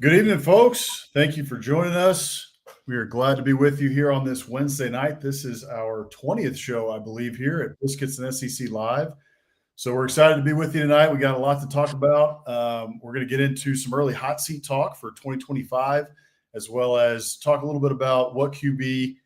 Good evening, folks. Thank you for joining us. We are glad to be with you here on this Wednesday night. This is our 20th show, I believe, here at Biscuits and SEC Live. So we're excited to be with you tonight. We got a lot to talk about. We're going to get into some early hot seat talk for 2025, as well as talk a little bit about what QB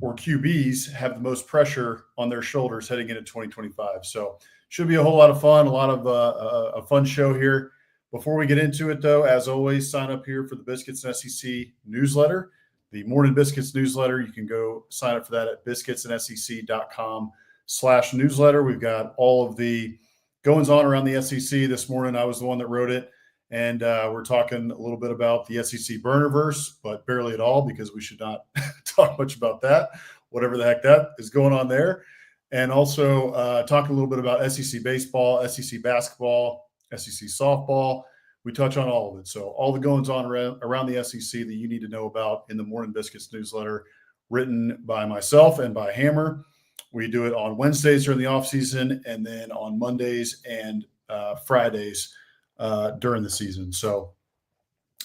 or QBs have the most pressure on their shoulders heading into 2025. So should be a whole lot of fun, a lot of a fun show here. Before we get into it, though, as always, sign up here for the Biscuits and SEC newsletter, the Morning Biscuits newsletter. You can go sign up for that at biscuitsandsec.com/newsletter. We've got all of the goings on around the SEC this morning. I was the one that wrote it, and we're talking a little bit about the SEC burnerverse, but barely at all because we should not talk much about that, whatever the heck that is going on there. And also talk a little bit about SEC baseball, SEC basketball, SEC softball. We touch on all of it. So all the goings on around the SEC that you need to know about in the Morning Biscuits newsletter, written by myself and by Hammer. We do it on Wednesdays during the off season, and then on Mondays and Fridays during the season. So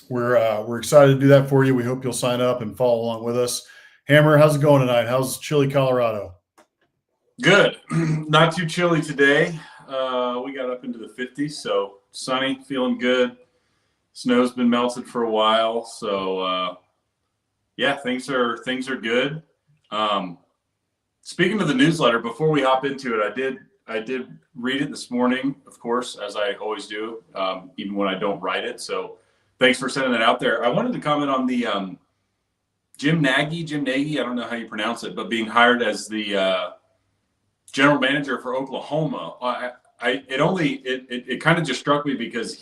we're excited to do that for you. We hope you'll sign up and follow along with us. Hammer, how's it going tonight? How's chilly Colorado? Good. Not too chilly today. We got up into the 50s, so sunny, feeling good. Snow's been melted for a while, so yeah, things are good. Speaking of the newsletter, before we hop into it, I did read it this morning, of course, as I always do, even when I don't write it. So thanks for sending that out there. I wanted to comment on the Jim Nagy, I don't know how you pronounce it, but being hired as the general manager for Oklahoma. It kind of just struck me because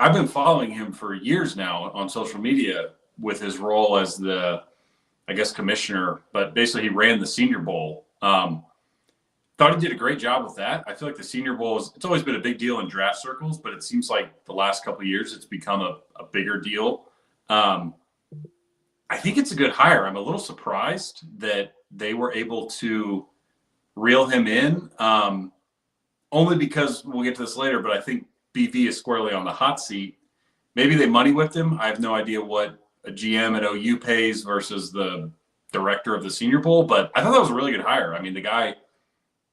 I've been following him for years now on social media with his role as the, I guess, commissioner, but basically he ran the Senior Bowl. Thought he did a great job with that. I feel like the Senior Bowl it's always been a big deal in draft circles, but it seems like the last couple of years it's become a bigger deal. I think it's a good hire. I'm a little surprised that they were able to reel him in. Only because we'll get to this later, but I think BV is squarely on the hot seat. Maybe they money whipped him. I have no idea what a GM at OU pays versus the director of the Senior Bowl, but I thought that was a really good hire. I mean, the guy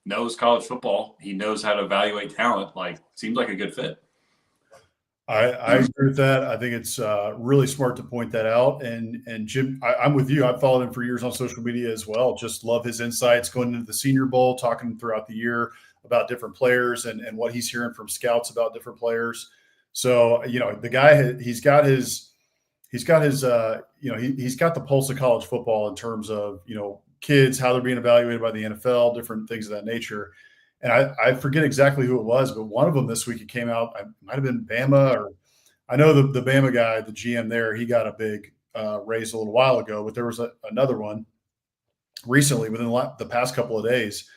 knows college football. He knows how to evaluate talent. Seems like a good fit. I agree with that. I think it's really smart to point that out. And Jim, I'm with you. I've followed him for years on social media as well. Just love his insights going into the Senior Bowl, talking throughout the year about different players and what he's hearing from scouts about different players. So, the guy, he's got the pulse of college football in terms of, kids, how they're being evaluated by the NFL, different things of that nature. And I forget exactly who it was, but one of them this week, it came out, it might've been Bama, or I know the Bama guy, the GM there, he got a big raise a little while ago, but there was another one recently within the past couple of days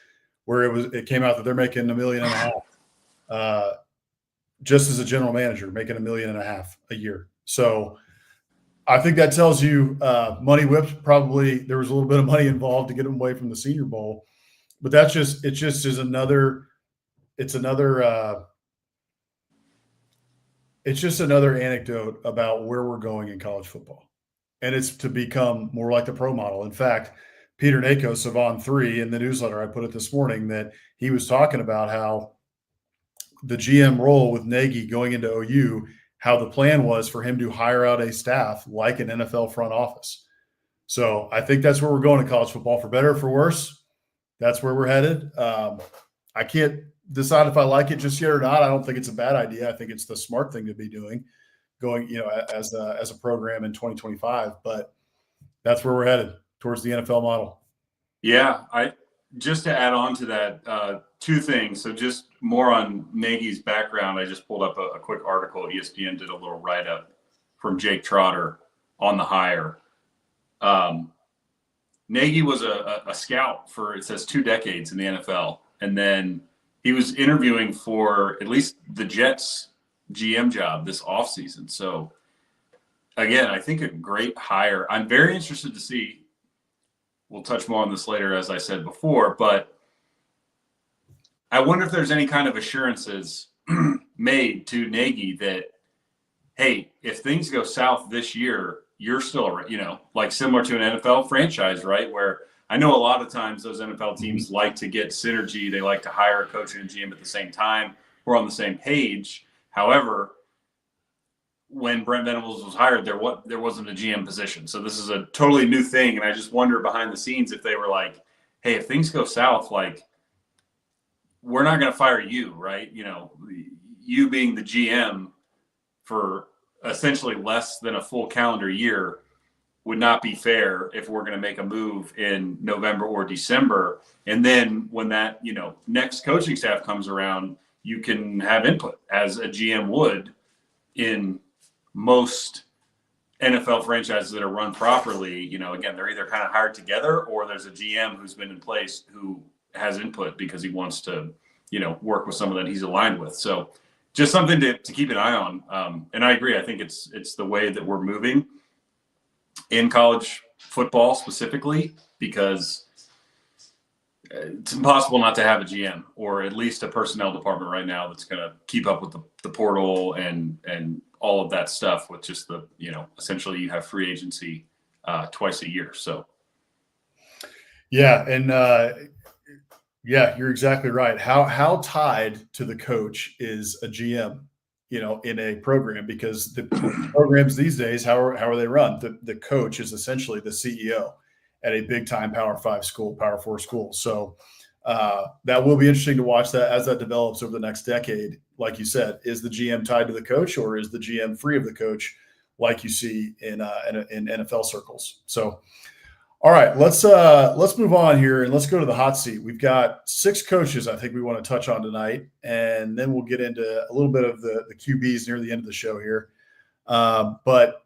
where it came out that they're making $1.5 million just as a general manager, making $1.5 million a year. So I think that tells you money whipped. Probably there was a little bit of money involved to get them away from the Senior Bowl, but it just is another anecdote about where we're going in college football, and it's to become more like the pro model. In fact, Peter Nakos of On3 in the newsletter, I put it this morning, that he was talking about how the GM role with Nagy going into OU, how the plan was for him to hire out a staff like an NFL front office. So I think that's where we're going in college football, for better or for worse. That's where we're headed. I can't decide if I like it just yet or not. I don't think it's a bad idea. I think it's the smart thing to be doing, going, as a program in 2025. But that's where we're headed, towards the NFL model. Yeah, just to add on to that, two things. So just more on Nagy's background. I just pulled up a quick article. ESPN did a little write-up from Jake Trotter on the hire. Nagy was a scout for, it says, 2 decades in the NFL. And then he was interviewing for at least the Jets GM job this offseason. So, again, I think a great hire. I'm very interested to see. We'll touch more on this later, as I said before, but I wonder if there's any kind of assurances made to Nagy that hey, if things go south this year, you're still, like similar to an NFL franchise, right? Where I know a lot of times those NFL teams like to get synergy. They like to hire a coach and a GM at the same time. We're on the same page. However, when Brent Venables was hired, there wasn't a GM position. So this is a totally new thing. And I just wonder behind the scenes if they were like, hey, if things go south, like, we're not going to fire you, right? You being the GM for essentially less than a full calendar year would not be fair if we're going to make a move in November or December. And then when that, next coaching staff comes around, you can have input as a GM would in most NFL franchises that are run properly. Again, they're either kind of hired together or there's a GM who's been in place who has input because he wants to, work with someone that he's aligned with. So just something to keep an eye on. And I agree. I think it's the way that we're moving in college football specifically, because it's impossible not to have a GM or at least a personnel department right now that's going to keep up with the portal and all of that stuff with just the, essentially you have free agency twice a year. So. Yeah. And yeah, you're exactly right. How tied to the coach is a GM, in a program, because the programs these days, how are they run? The coach is essentially the CEO at a big time Power 5 school, Power 4 school. So that will be interesting to watch that as that develops over the next decade. Like you said, is the GM tied to the coach, or is the GM free of the coach, like you see in NFL circles? So, all right, let's move on here and let's go to the hot seat. We've got 6 coaches I think we want to touch on tonight, and then we'll get into a little bit of the QBs near the end of the show here. But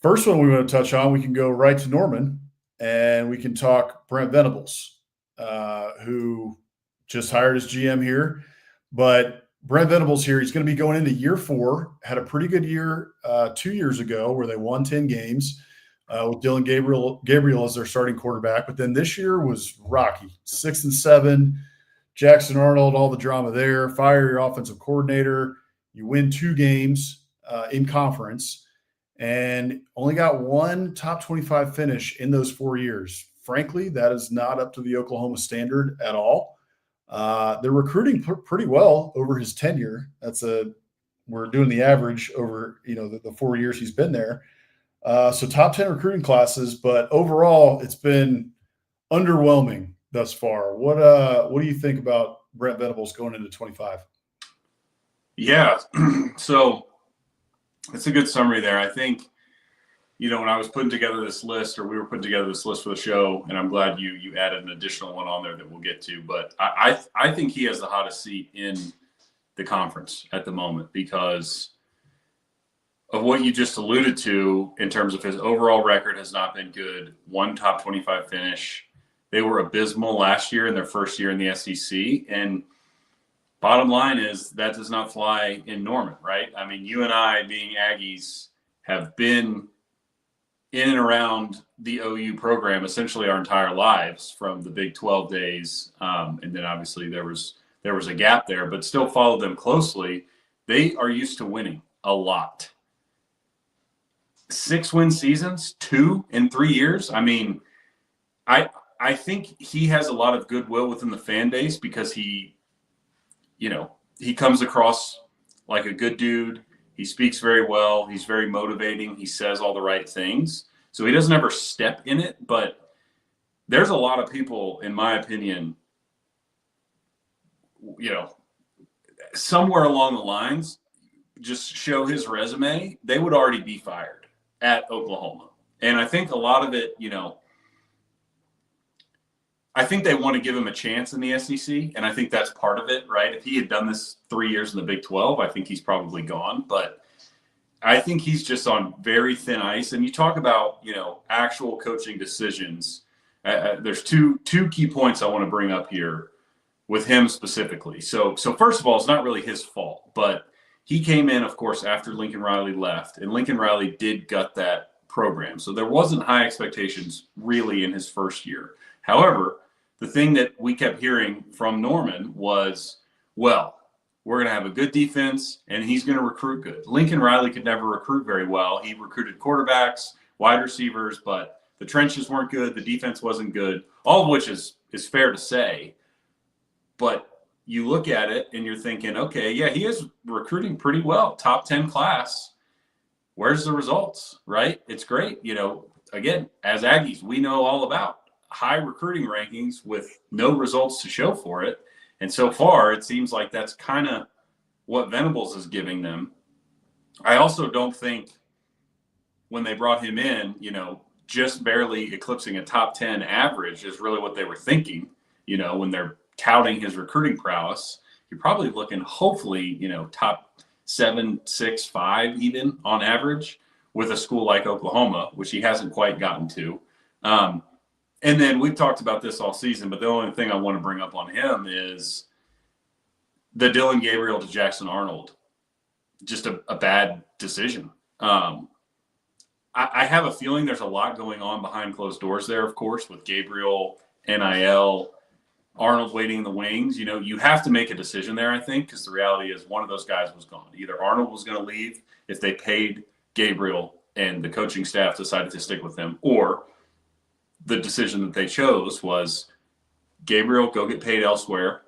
first one we want to touch on, we can go right to Norman, and we can talk Brent Venables, who just hired his GM here. But Brent Venables here, he's going to be going into year 4, had a pretty good year 2 years ago where they won 10 games. With Dylan Gabriel as their starting quarterback. But then this year was rocky. 6-7, Jackson Arnold, all the drama there. Fire your offensive coordinator. You win 2 games in conference and only got 1 top 25 finish in those 4 years. Frankly, that is not up to the Oklahoma standard at all. They're recruiting pretty well over his tenure. We're doing the average over, the 4 years he's been there. So top 10 recruiting classes, but overall it's been underwhelming thus far. What do you think about Brent Venables going into 25? Yeah. So it's a good summary there. I think, when I was putting together this list, or we were putting together this list for the show, and I'm glad you added an additional one on there that we'll get to, but I think he has the hottest seat in the conference at the moment because of what you just alluded to in terms of his overall record has not been good. 1 top 25 finish. They were abysmal last year in their first year in the SEC. And bottom line is that does not fly in Norman, right? I mean, you and I, being Aggies, have been in and around the OU program essentially our entire lives from the Big 12 days. And then obviously there was a gap there, but still followed them closely. They are used to winning a lot. 6 win seasons, 2 in 3 years. I mean, I think he has a lot of goodwill within the fan base because he comes across like a good dude. He speaks very well. He's very motivating. He says all the right things. So he doesn't ever step in it, but there's a lot of people, in my opinion, somewhere along the lines, just show his resume, they would already be fired at Oklahoma. And I think a lot of it, I think they want to give him a chance in the SEC. And I think that's part of it, right? If he had done this 3 years in the Big 12, I think he's probably gone. But I think he's just on very thin ice. And you talk about, actual coaching decisions. There's two key points I want to bring up here with him specifically. So first of all, it's not really his fault, but he came in, of course, after Lincoln Riley left, and Lincoln Riley did gut that program. So there wasn't high expectations really in his first year. However, the thing that we kept hearing from Norman was, well, we're going to have a good defense, and he's going to recruit good. Lincoln Riley could never recruit very well. He recruited quarterbacks, wide receivers, but the trenches weren't good. The defense wasn't good, all of which is fair to say. But you look at it and you're thinking, okay, yeah, he is recruiting pretty well, top 10 class. Where's the results, right? It's great. Again, as Aggies, we know all about high recruiting rankings with no results to show for it. And so far, it seems like that's kind of what Venables is giving them. I also don't think when they brought him in, just barely eclipsing a top 10 average is really what they were thinking, when they're touting his recruiting prowess. You're probably looking, hopefully, top 7, 6, 5 even on average with a school like Oklahoma, which he hasn't quite gotten to. And then we've talked about this all season, but the only thing I want to bring up on him is the Dylan Gabriel to Jackson Arnold. Just a bad decision. I have a feeling there's a lot going on behind closed doors there, of course, with Gabriel, NIL, Arnold waiting in the wings. You have to make a decision there, I think, because the reality is one of those guys was gone. Either Arnold was going to leave if they paid Gabriel and the coaching staff decided to stick with him, or the decision that they chose was Gabriel, go get paid elsewhere.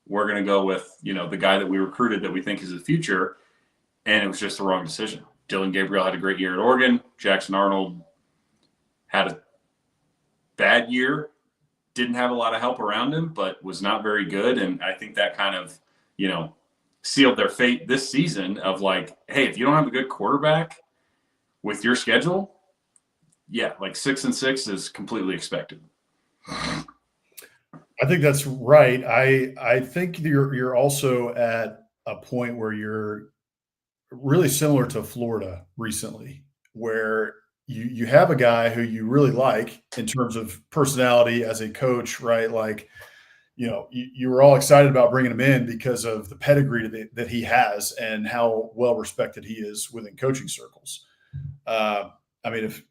We're going to go with, the guy that we recruited that we think is the future. And it was just the wrong decision. Dylan Gabriel had a great year at Oregon. Jackson Arnold had a bad year, didn't have a lot of help around him, but was not very good. And I think that kind of, sealed their fate this season of like, hey, if you don't have a good quarterback with your schedule, yeah, like 6-6 is completely expected. I think that's right. I think you're also at a point where you're really similar to Florida recently, where you have a guy who you really like in terms of personality as a coach, right? Like, you were all excited about bringing him in because of the pedigree that he has and how well respected he is within coaching circles. If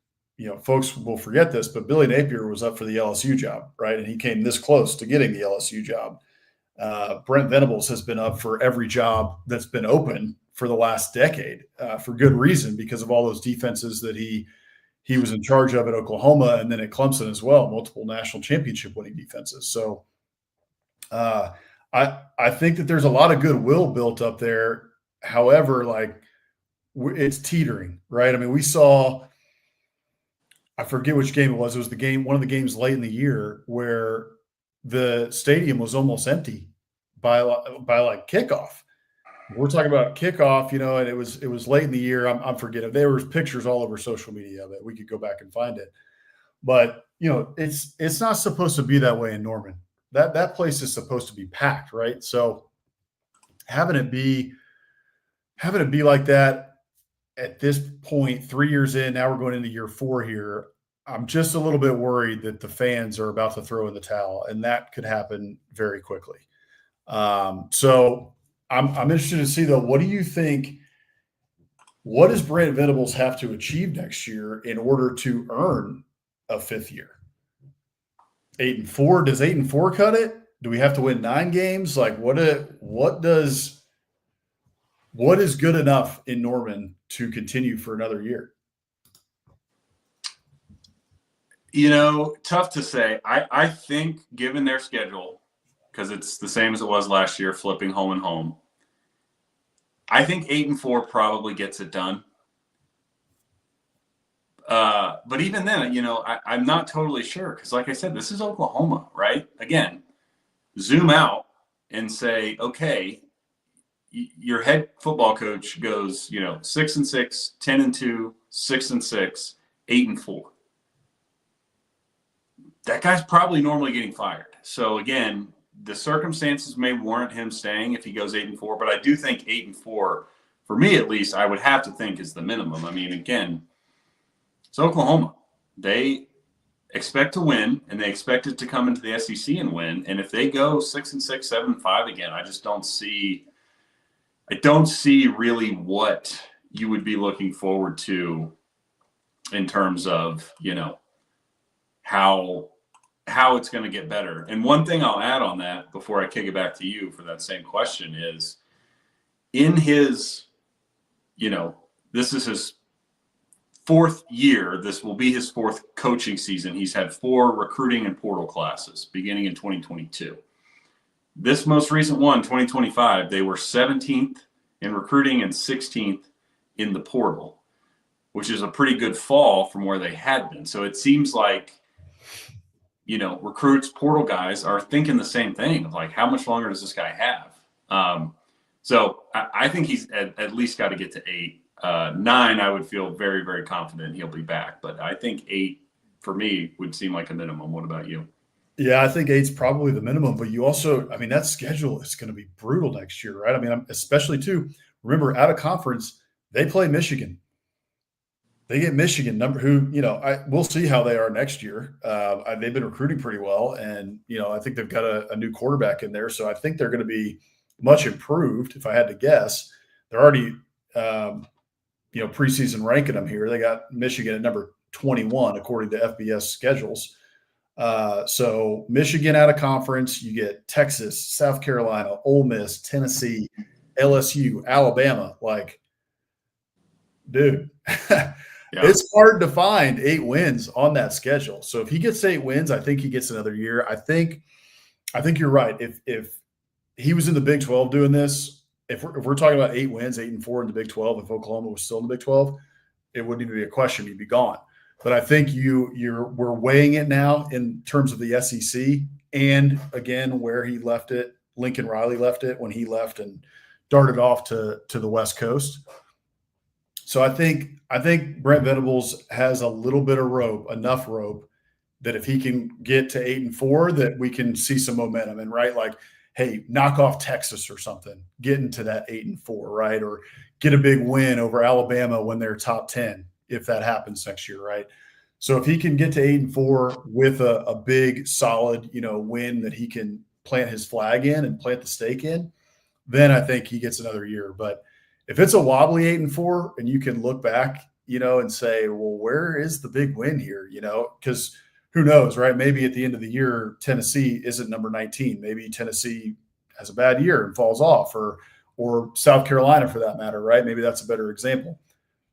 folks will forget this, but Billy Napier was up for the LSU job, right? And he came this close to getting the LSU job. Brent Venables has been up for every job that's been open for the last decade, for good reason, because of all those defenses that he was in charge of at Oklahoma and then at Clemson as well, multiple national championship winning defenses. So I think that there's a lot of goodwill built up there. However, it's teetering, right? I mean, we saw, I forget which game it was. It was one of the games late in the year where the stadium was almost empty by kickoff. We're talking about kickoff, and it was late in the year. I'm forgetting. There was pictures all over social media of it. We could go back and find it. But, it's not supposed to be that way in Norman. That place is supposed to be packed, right? So having it be like that at this point, 3 years in, now we're going into year 4 here. I'm just a little bit worried that the fans are about to throw in the towel, and that could happen very quickly. So I'm interested to see, though, what do you think? What does Brent Venables have to achieve next year in order to earn a 5th year? 8-4. Does 8-4 cut it? Do we have to win 9 games? Like, what is good enough in Norman to continue for another year? Tough to say. I think given their schedule, because it's the same as it was last year, flipping home and home, I think 8-4 probably gets it done. But even then, I'm not totally sure because, like I said, this is Oklahoma, right? Again, zoom out and say, okay, your head football coach goes, 6-6, 10-2, 6-6, 8-4. That guy's probably normally getting fired. So again, the circumstances may warrant him staying if he goes 8-4, but I do think 8-4, for me at least, I would have to think is the minimum. I mean, again, it's Oklahoma. They expect to win, and they expect it to come into the SEC and win. And if they go 6-6, 7-5 again, I just don't see. I don't see really what you would be looking forward to in terms of how it's going to get better. And one thing I'll add on that before I kick it back to you for that same question is in his, this is his fourth year. This will be his fourth coaching season. He's had 4 recruiting and portal classes beginning in 2022. This most recent one, 2025, they were 17th in recruiting and 16th in the portal, which is a pretty good fall from where they had been. So it seems like, recruits, portal guys are thinking the same thing of like, how much longer does this guy have? So I think he's at least got to get to 8. 9, I would feel very, very confident he'll be back. But I think 8, for me, would seem like a minimum. What about you? Yeah, I think 8's probably the minimum. But you also, that schedule is going to be brutal next year, right? Especially too, remember, out of conference, they play Michigan. They get Michigan, we'll see how they are next year. They've been recruiting pretty well. And, I think they've got a new quarterback in there. So I think they're going to be much improved, if I had to guess. They're already preseason ranking them here. They got Michigan at number 21, according to FBS schedules. So Michigan out of conference, you get Texas, South Carolina, Ole Miss, Tennessee, LSU, Alabama. Like, dude, It's hard to find 8 wins on that schedule. So if he gets 8 wins, I think he gets another year. I think you're right. If he was in the Big 12 doing this, if we're talking about 8 wins, 8-4 in the Big 12, if Oklahoma was still in the Big 12, it wouldn't even be a question. He'd be gone. But I think we're weighing it now in terms of the SEC and, again, where he left it. Lincoln Riley left it when he left and darted off to the West Coast. So I think Brent Venables has a little bit of rope, enough rope, that if he can get to 8-4, that we can see some momentum. And right, like, hey, knock off Texas or something, get into that 8-4, right? Or get a big win over Alabama when they're top 10, if that happens next year, right? So if he can get to 8-4 with a big, solid, win that he can plant his flag in and plant the stake in, then I think he gets another year. But if it's a wobbly 8-4 and you can look back, and say, well, where is the big win here? Because who knows, right? Maybe at the end of the year, Tennessee isn't number 19. Maybe Tennessee has a bad year and falls off, or South Carolina for that matter, right? Maybe that's a better example.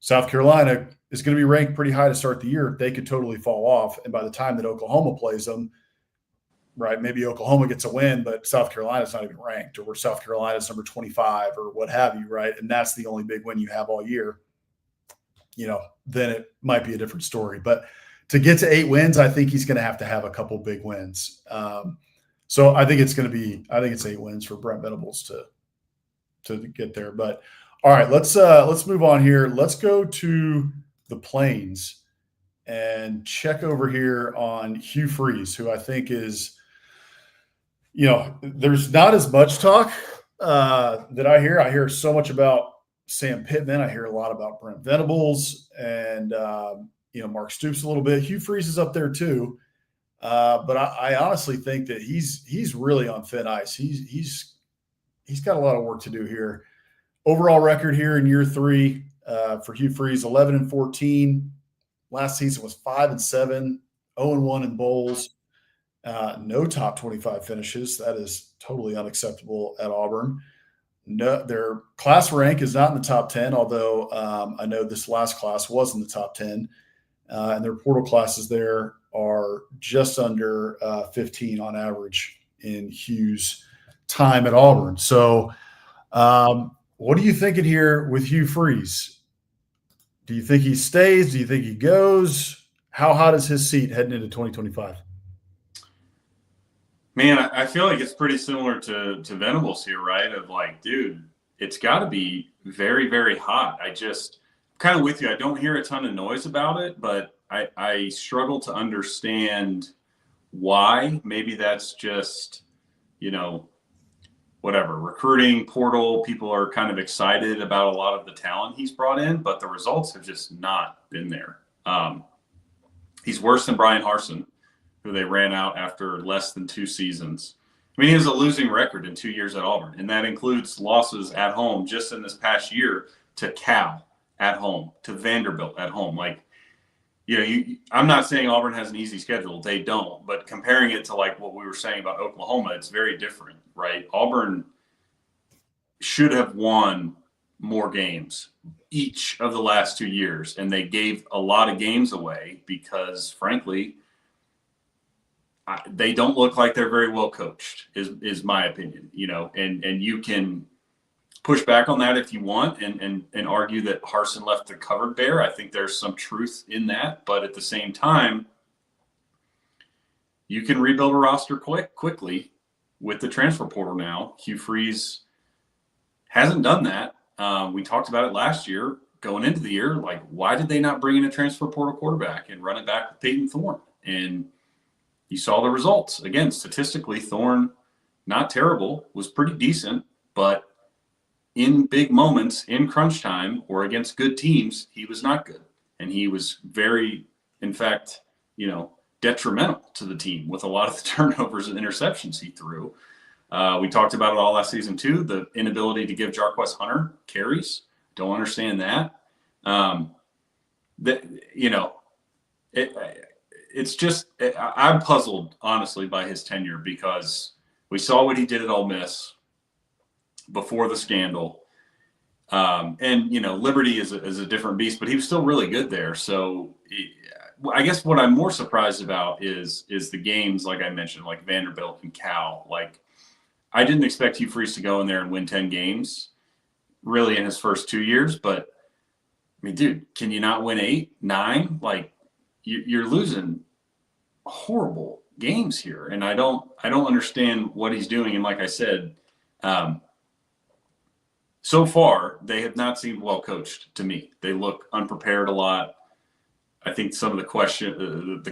South Carolina is going to be ranked pretty high to start the year. They could totally fall off. And by the time that Oklahoma plays them, right, maybe Oklahoma gets a win, but South Carolina's not even ranked, or South Carolina's number 25 or what have you, right? And that's the only big win you have all year. Then it might be a different story. But to get to 8 wins, I think he's going to have a couple big wins. So I think it's 8 wins for Brent Venables to get there. But all right, let's move on here. Let's go to the Plains and check over here on Hugh Freeze, who I think is, there's not as much talk that I hear. I hear so much about Sam Pittman. I hear a lot about Brent Venables and, Mark Stoops a little bit. Hugh Freeze is up there too. But I honestly think that he's really on thin ice. He's got a lot of work to do here. Overall record here in year 3 for Hugh Freeze, 11-14. Last season was 5-7, 0-1 in bowls. No top 25 finishes. That is totally unacceptable at Auburn. No, their class rank is not in the top 10, although I know this last class was in the top 10. And their portal classes there are just under 15 on average in Hugh's time at Auburn. So what are you thinking here with Hugh Freeze? Do you think he stays? Do you think he goes? How hot is his seat heading into 2025? Man, I feel like it's pretty similar to Venables here, right? Of like, dude, it's got to be very, very hot. Kind of with you. I don't hear a ton of noise about it, but I struggle to understand why. Maybe that's just, whatever, recruiting portal. People are kind of excited about a lot of the talent he's brought in, but the results have just not been there. He's worse than Brian Harsin, who they ran out after less than 2 seasons. He has a losing record in 2 years at Auburn, and that includes losses at home just in this past year to Cal at home, to Vanderbilt at home. I'm not saying Auburn has an easy schedule. They don't. But comparing it to like what we were saying about Oklahoma, it's very different, right? Auburn should have won more games each of the last 2 years, and they gave a lot of games away because, frankly, they don't look like they're very well coached. Is my opinion. And you can push back on that if you want, and argue that Harsin left the cupboard bare. I think there's some truth in that, but at the same time, you can rebuild a roster quickly with the transfer portal now. Hugh Freeze hasn't done that. We talked about it last year, going into the year. Like, why did they not bring in a transfer portal quarterback and run it back with Peyton Thorne? And you saw the results. Again, statistically, Thorne, not terrible, was pretty decent, but in big moments, in crunch time, or against good teams, he was not good. And he was very, in fact, detrimental to the team with a lot of the turnovers and interceptions he threw. We talked about it all last season too, the inability to give Jarquez Hunter carries. Don't understand that. It's just, I'm puzzled, honestly, by his tenure, because we saw what he did at Ole Miss before the scandal. Liberty is a different beast, but he was still really good there. So I guess what I'm more surprised about is the games, like I mentioned, like Vanderbilt and Cal. Like, I didn't expect Hugh Freeze to go in there and win 10 games really in his first 2 years. But, I mean, dude, can you not win 8, 9? Like, you're losing horrible games here. And I don't understand what he's doing. And like I said, so far, they have not seemed well coached to me. They look unprepared a lot. I think some of the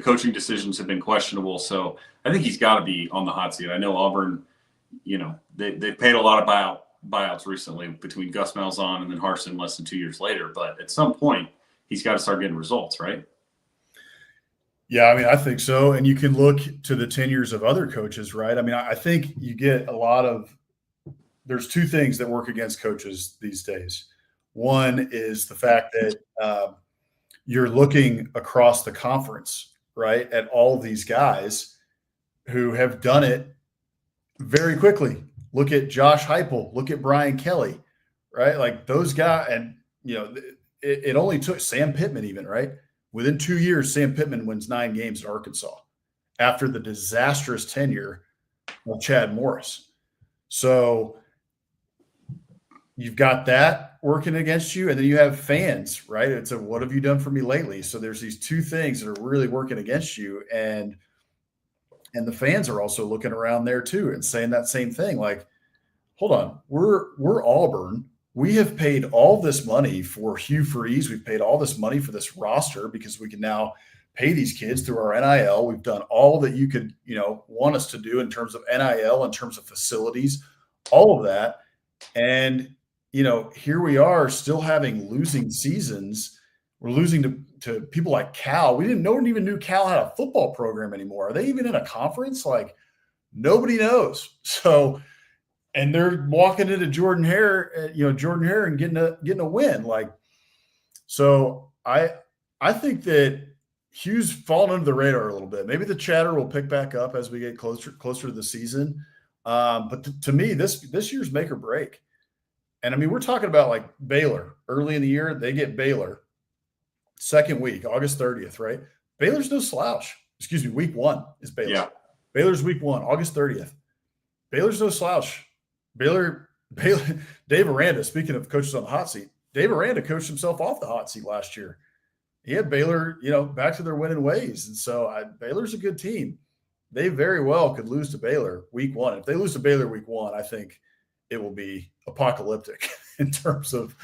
coaching decisions have been questionable. So I think he's got to be on the hot seat. I know Auburn, they paid a lot of buyouts recently between Gus Malzahn and then Harsin less than 2 years later. But at some point, he's got to start getting results, right? Yeah, I mean, I think so. And you can look to the tenures of other coaches, right? I mean, I think you get a lot of – there's two things that work against coaches these days. One is the fact that you're looking across the conference, right, at all these guys who have done it very quickly. Look at Josh Heupel. Look at Brian Kelly, right? Like those guys – and, it only took Sam Pittman even, right? Within 2 years, Sam Pittman wins 9 games at Arkansas after the disastrous tenure of Chad Morris. So you've got that working against you, and then you have fans, right? It's a what have you done for me lately? So there's these two things that are really working against you, and the fans are also looking around there too and saying that same thing. Like, hold on, we're Auburn. We have paid all this money for Hugh Freeze. We've paid all this money for this roster because we can now pay these kids through our NIL. We've done all that you could, want us to do in terms of NIL, in terms of facilities, all of that. And, here we are still having losing seasons. We're losing to people like Cal. No one even knew Cal had a football program anymore. Are they even in a conference? Like, nobody knows. So, and they're walking into Jordan Hare and getting a win. Like, so I think that Hugh's fallen under the radar a little bit. Maybe the chatter will pick back up as we get closer to the season. But to me, this year's make or break. And I mean, we're talking about like Baylor early in the year. They get Baylor second week, August 30th, right? Baylor's no slouch. Excuse me, week 1 is Baylor. Yeah. Baylor's week 1, August 30th. Baylor's no slouch. Baylor, Dave Aranda, speaking of coaches on the hot seat, Dave Aranda coached himself off the hot seat last year. He had Baylor, back to their winning ways. And so Baylor's a good team. They very well could lose to Baylor week 1. If they lose to Baylor week 1, I think it will be apocalyptic in terms of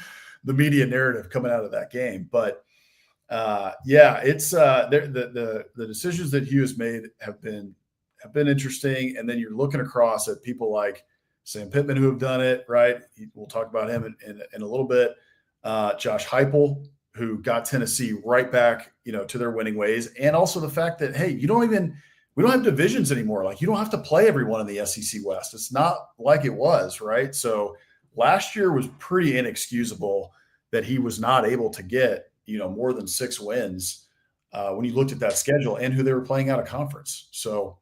the media narrative coming out of that game. But it's the decisions that Hugh has made have been interesting. And then you're looking across at people like Sam Pittman who have done it, right? We'll talk about him in a little bit. Josh Heupel, who got Tennessee right back, to their winning ways. And also the fact that, hey, we don't have divisions anymore. Like, you don't have to play everyone in the SEC West. It's not like it was, right? So last year was pretty inexcusable that he was not able to get, more than 6 wins when you looked at that schedule and who they were playing out of conference. So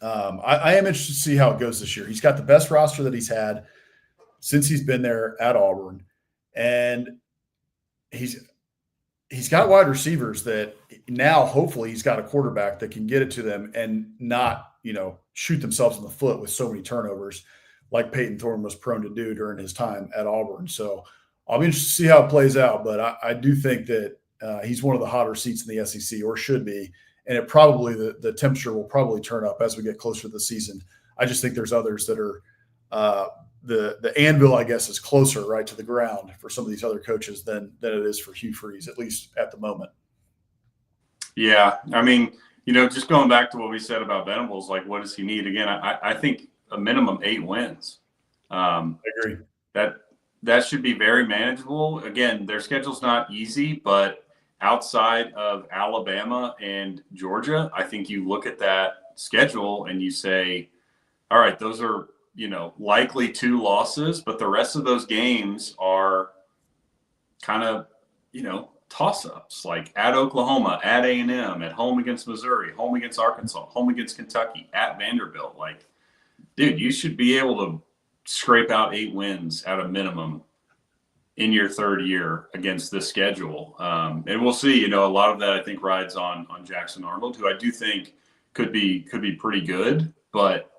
I am interested to see how it goes this year. He's got the best roster that he's had. since he's been there at Auburn, and he's got wide receivers that now hopefully he's got a quarterback that can get it to them and not, shoot themselves in the foot with so many turnovers like Peyton Thorne was prone to do during his time at Auburn. So I'll be interested to see how it plays out, but I do think that he's one of the hotter seats in the SEC, or should be, and it probably the temperature will probably turn up as we get closer to the season. I just think there's others that are the anvil, I guess, is closer right to the ground for some of these other coaches than it is for Hugh Freeze, at least at the moment. Yeah, I mean, just going back to what we said about Venables, like, what does he need? Again, I think a minimum 8 wins. I agree. That should be very manageable. Again, their schedule's not easy, but outside of Alabama and Georgia, I think you look at that schedule and you say, all right, those are, likely 2 losses, but the rest of those games are kind of, toss-ups, like at Oklahoma, at A&M, at home against Missouri, home against Arkansas, home against Kentucky, at Vanderbilt. Like, dude, you should be able to scrape out 8 wins at a minimum in your third year against this schedule. And we'll see, a lot of that I think rides on Jackson Arnold, who I do think could be pretty good, but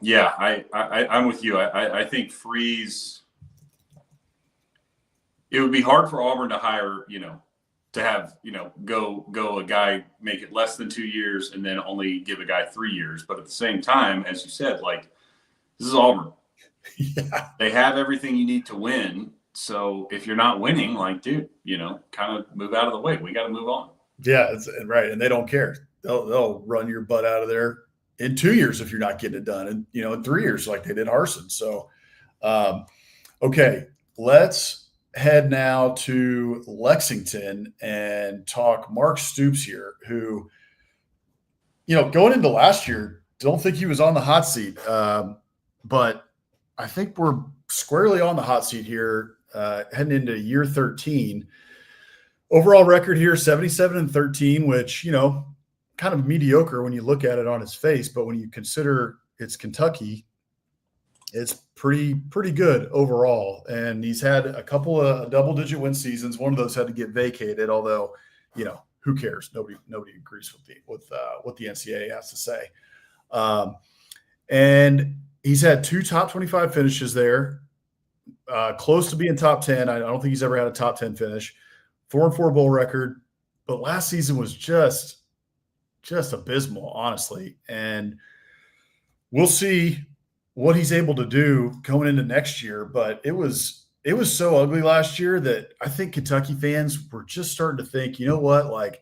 yeah, I'm with you. I think Freeze, it would be hard for Auburn to hire, to have, go a guy, make it less than 2 years and then only give a guy 3 years. But at the same time, as you said, like, this is Auburn. Yeah. They have everything you need to win. So if you're not winning, like, dude, kind of move out of the way. We got to move on. Yeah, that's right. And they don't care. They'll run your butt out of there in 2 years if you're not getting it done. And, in 3 years, like they did Harsin. So, okay, let's head now to Lexington and talk Mark Stoops here, who, going into last year, don't think he was on the hot seat. But I think we're squarely on the hot seat here, heading into year 13. Overall record here, 77-13, which, kind of mediocre when you look at it on its face. But when you consider it's Kentucky, it's pretty good overall. And he's had a couple of double-digit win seasons. One of those had to get vacated, although, who cares? Nobody agrees with what the NCAA has to say. And he's had 2 top 25 finishes there, close to being top 10. I don't think he's ever had a top 10 finish. 4-4 bowl record, but last season was just abysmal, honestly. And we'll see what he's able to do going into next year. But it was so ugly last year that I think Kentucky fans were just starting to think, you know what, like,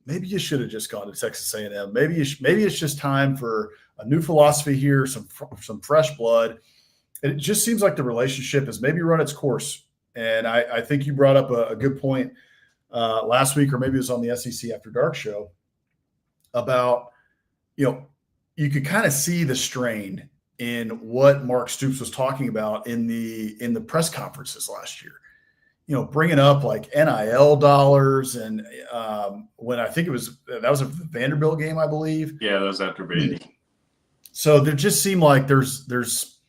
maybe you should have just gone to Texas A&M. Maybe it's just time for a new philosophy here, some fresh blood. And it just seems like the relationship has maybe run its course. And I think you brought up a good point last week, or maybe it was on the SEC After Dark show, about, you could kind of see the strain in what Mark Stoops was talking about in the press conferences last year. Bringing up like NIL dollars, and when I think that was a Vanderbilt game, I believe. Yeah, that was after Vandy. So there just seemed like there's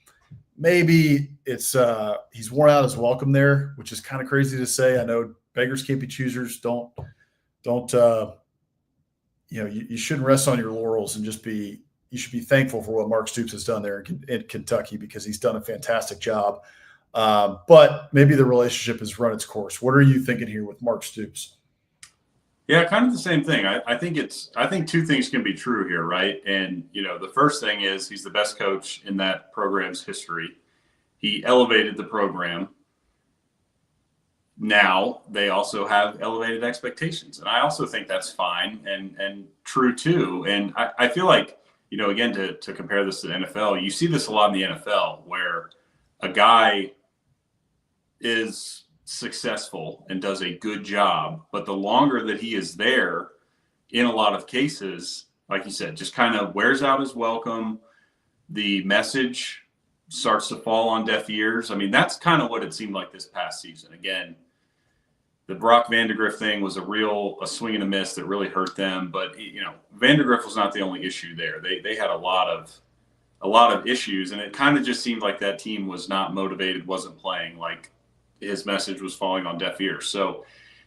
maybe it's he's worn out his welcome there, which is kind of crazy to say. I know beggars can't be choosers. Don't you shouldn't rest on your laurels and you should be thankful for what Mark Stoops has done there in Kentucky, because he's done a fantastic job. But maybe the relationship has run its course. What are you thinking here with Mark Stoops? Yeah, kind of the same thing. I think 2 things can be true here, right? And, the first thing is he's the best coach in that program's history. He elevated the program. Now they also have elevated expectations. And I also think that's fine and true too. And I feel like, again, to compare this to the NFL, you see this a lot in the NFL where a guy is successful and does a good job, but the longer that he is there, in a lot of cases, like you said, just kind of wears out his welcome. The message starts to fall on deaf ears. I mean, that's kind of what it seemed like this past season. Again, the Brock Vandegrift thing was a swing and a miss that really hurt them. But, Vandegrift was not the only issue there. They had a lot a lot of issues, and it kind of just seemed like that team was not motivated, wasn't playing, like his message was falling on deaf ears. So,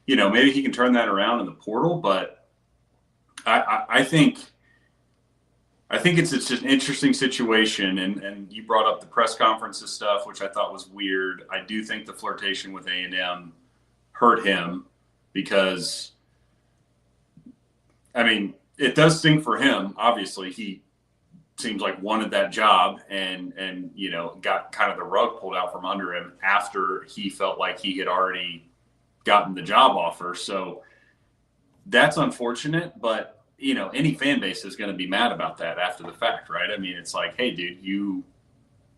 maybe he can turn that around in the portal, but I think it's just an interesting situation. And you brought up the press conferences stuff, which I thought was weird. I do think the flirtation with A&M hurt him because, it does sting for him. Obviously, he seems like wanted that job and got kind of the rug pulled out from under him after he felt like he had already gotten the job offer. So that's unfortunate, but any fan base is going to be mad about that after the fact, right? It's like, hey dude, you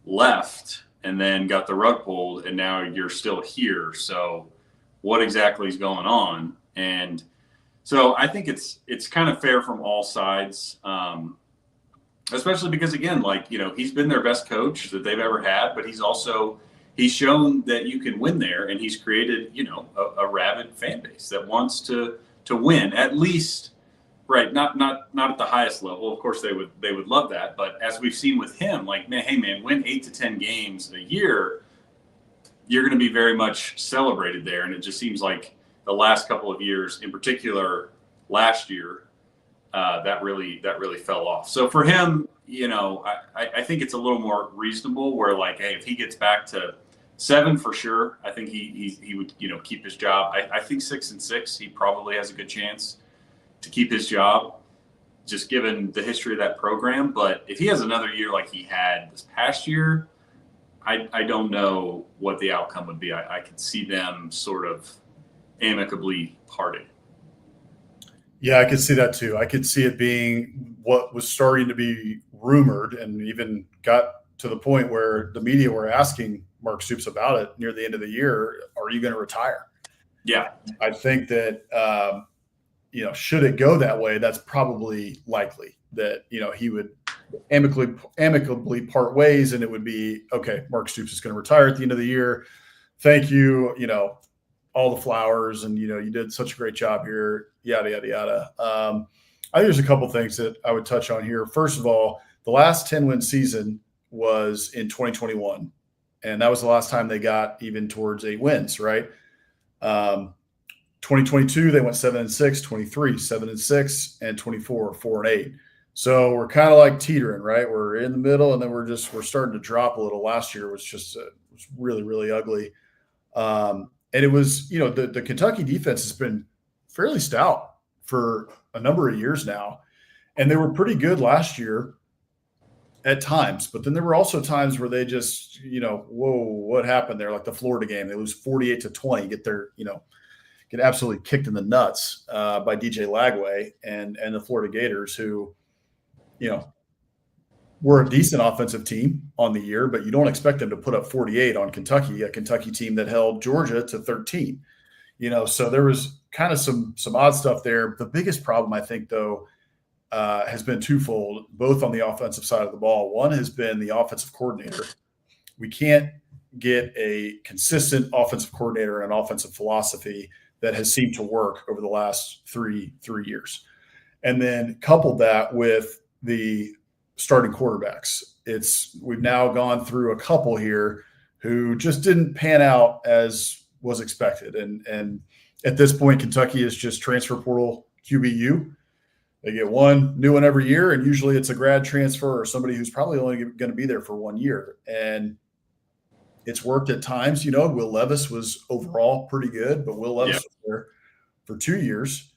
left and then got the rug pulled and now you're still here. So what exactly is going on? And so I think it's kind of fair from all sides. Especially because, again, he's been their best coach that they've ever had, but he's shown that you can win there, and he's created, a rabid fan base that wants to win, at least, right? Not at the highest level. Of course, they would love that, but as we've seen with him, win 8 to 10 games a year, you're going to be very much celebrated there, and it just seems like the last couple of years, in particular, last year. That really fell off. So for him, I think it's a little more reasonable where hey, if he gets back to 7 for sure, I think he would, keep his job. I think 6-6, he probably has a good chance to keep his job just given the history of that program. But if he has another year like he had this past year, I don't know what the outcome would be. I could see them sort of amicably parting. Yeah, I could see that too. I could see it being what was starting to be rumored and even got to the point where the media were asking Mark Stoops about it near the end of the year. Are you going to retire? Yeah. I think that, should it go that way, that's probably likely that, he would amicably part ways and it would be, okay, Mark Stoops is going to retire at the end of the year. Thank you. All the flowers and, you did such a great job here, yada, yada, yada. I think there's a couple things that I would touch on here. First of all, the last 10-win season was in 2021, and that was the last time they got even towards 8 wins, right? 2022, they went 7-6, 23, 7-6, and 24, 4-8. So we're kind of like teetering, right? We're in the middle, and then we're starting to drop a little. Last year was just was really, really ugly. And it was, the Kentucky defense has been fairly stout for a number of years now. And they were pretty good last year at times. But then there were also times where they just, whoa, what happened there? Like the Florida game, they lose 48-20, get absolutely kicked in the nuts by DJ Lagway and the Florida Gators, who, were a decent offensive team on the year, but you don't expect them to put up 48 on Kentucky, a Kentucky team that held Georgia to 13. So there was kind of some odd stuff there. The biggest problem, I think, though, has been twofold, both on the offensive side of the ball. One has been the offensive coordinator. We can't get a consistent offensive coordinator and an offensive philosophy that has seemed to work over the last three years. And then couple that with the starting quarterbacks. We've now gone through a couple here who just didn't pan out as was expected. And at this point, Kentucky is just transfer portal QBU. They get one new one every year, and usually it's a grad transfer or somebody who's probably only going to be there for 1 year. And it's worked at times. Will Levis was overall pretty good, but Will Levis was there for 2 years.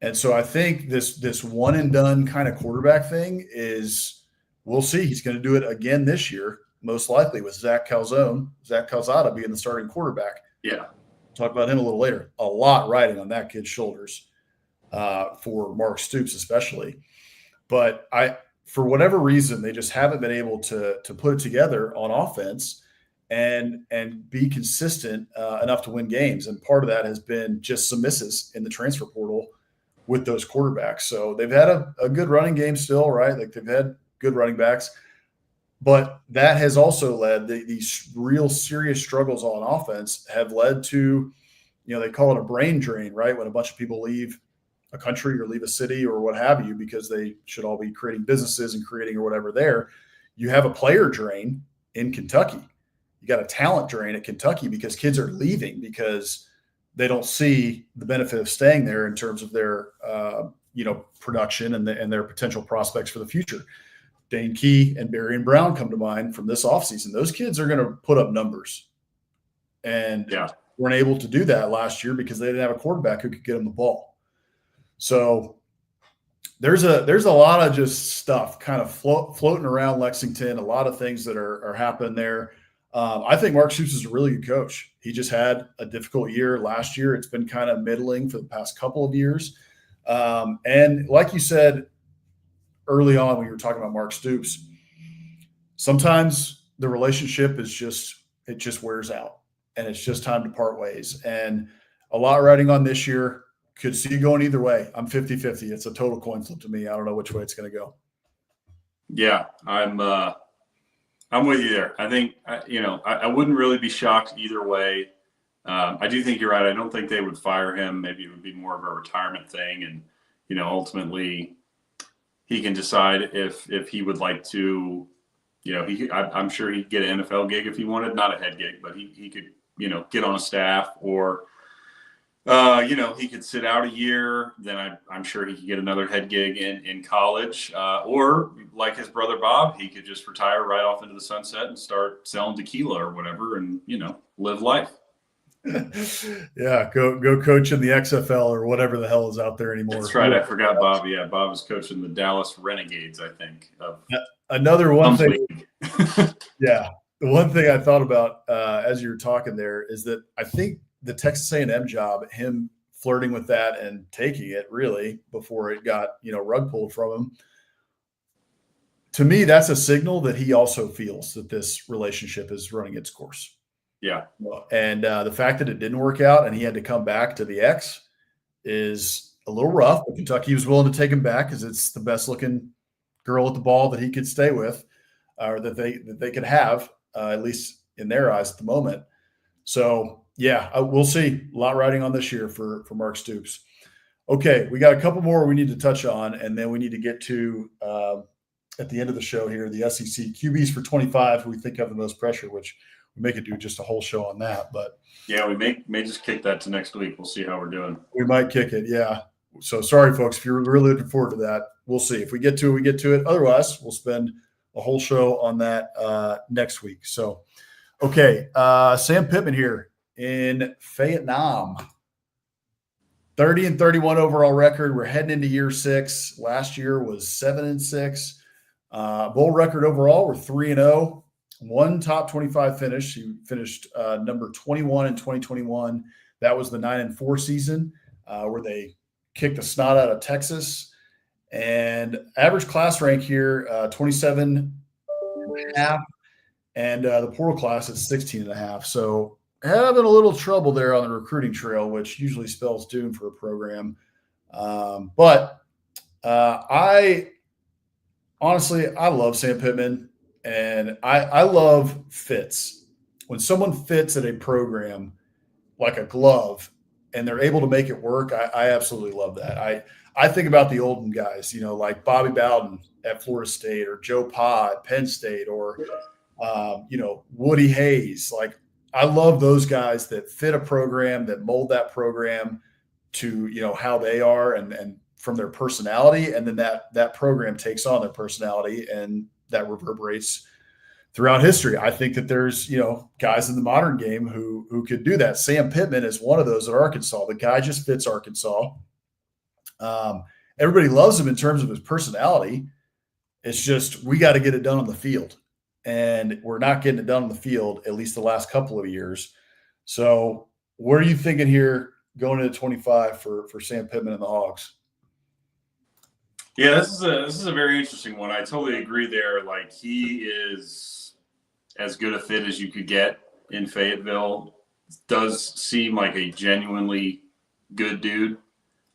And so I think this one and done kind of quarterback thing is, we'll see. He's going to do it again this year, most likely with Zach Calzada being the starting quarterback. Yeah. Talk about him a little later. A lot riding on that kid's shoulders for Mark Stoops especially. But for whatever reason, they just haven't been able to put it together on offense and be consistent enough to win games. And part of that has been just some misses in the transfer portal with those quarterbacks. So they've had a good running game still, right? Like they've had good running backs, but that has also led these real serious struggles on offense have led to, they call it a brain drain, right? When a bunch of people leave a country or leave a city or what have you, because they should all be creating businesses and creating or whatever there, you have a player drain in Kentucky. You got a talent drain at Kentucky because kids are leaving because they don't see the benefit of staying there in terms of their, production and their potential prospects for the future. Dane Key and Barry and Brown come to mind from this offseason. Those kids are going to put up numbers. And weren't able to do that last year because they didn't have a quarterback who could get them the ball. So there's a lot of just stuff kind of floating around Lexington, a lot of things that are happening there. I think Mark Stoops is a really good coach. He just had a difficult year last year. It's been kind of middling for the past couple of years. And like you said early on when you were talking about Mark Stoops, sometimes the relationship is it just wears out and it's just time to part ways. And a lot riding on this year. Could see it going either way. I'm 50-50. It's a total coin flip to me. I don't know which way it's going to go. Yeah, I'm with you there. I think, I wouldn't really be shocked either way. I do think you're right. I don't think they would fire him. Maybe it would be more of a retirement thing. And, ultimately he can decide if he would like to, I'm sure he'd get an NFL gig if he wanted, not a head gig, but he could, get on a staff or, he could sit out a year. Then I'm sure he could get another head gig in college, or like his brother Bob, he could just retire right off into the sunset and start selling tequila or whatever, and live life. Yeah, go coach in the XFL or whatever the hell is out there anymore. That's right. I forgot Bob. Yeah, Bob is coaching the Dallas Renegades, I think. Another one thing. Yeah, the one thing I thought about as you were talking there is that I think the Texas A&M job, him flirting with that and taking it really before it got, rug pulled from him. To me, that's a signal that he also feels that this relationship is running its course. Yeah. And the fact that it didn't work out and he had to come back to the X is a little rough, but Kentucky was willing to take him back because it's the best looking girl at the ball that he could stay with, or that they could have, at least in their eyes at the moment. So, yeah, we'll see. A lot riding on this year for Mark Stoops. Okay, we got a couple more we need to touch on, and then we need to get to, at the end of the show here, the SEC QBs for 25 who we think have the most pressure, which we may could do just a whole show on that. But yeah, we may just kick that to next week. We'll see how we're doing. We might kick it, yeah. So sorry, folks, if you're really looking forward to that. We'll see. If we get to it, we get to it. Otherwise, we'll spend a whole show on that next week. So, okay, Sam Pittman here in Vietnam. 30-31 overall record. We're heading into year 6. Last year was 7-6. Bowl record overall, we're 3-0. One top 25 finish. He finished number 21 in 2021. That was the 9-4 season where they kicked the snot out of Texas. And average class rank here, 27.5. And the portal class is 16.5. So having a little trouble there on the recruiting trail, which usually spells doom for a program. But I love Sam Pittman, and I love fits. When someone fits at a program like a glove and they're able to make it work, I absolutely love that. I think about the olden guys, like Bobby Bowden at Florida State, or Joe Pa at Penn State, or Woody Hayes. Like, I love those guys that fit a program, that mold that program to, how they are and from their personality. And then that program takes on their personality, and that reverberates throughout history. I think that there's, guys in the modern game who could do that. Sam Pittman is one of those at Arkansas. The guy just fits Arkansas. Everybody loves him in terms of his personality. It's just, we got to get it done on the field. And we're not getting it done on the field, at least the last couple of years. So what are you thinking here going into 25 for Sam Pittman and the Hogs? Yeah, this is a very interesting one. I totally agree there. Like, he is as good a fit as you could get in Fayetteville. Does seem like a genuinely good dude,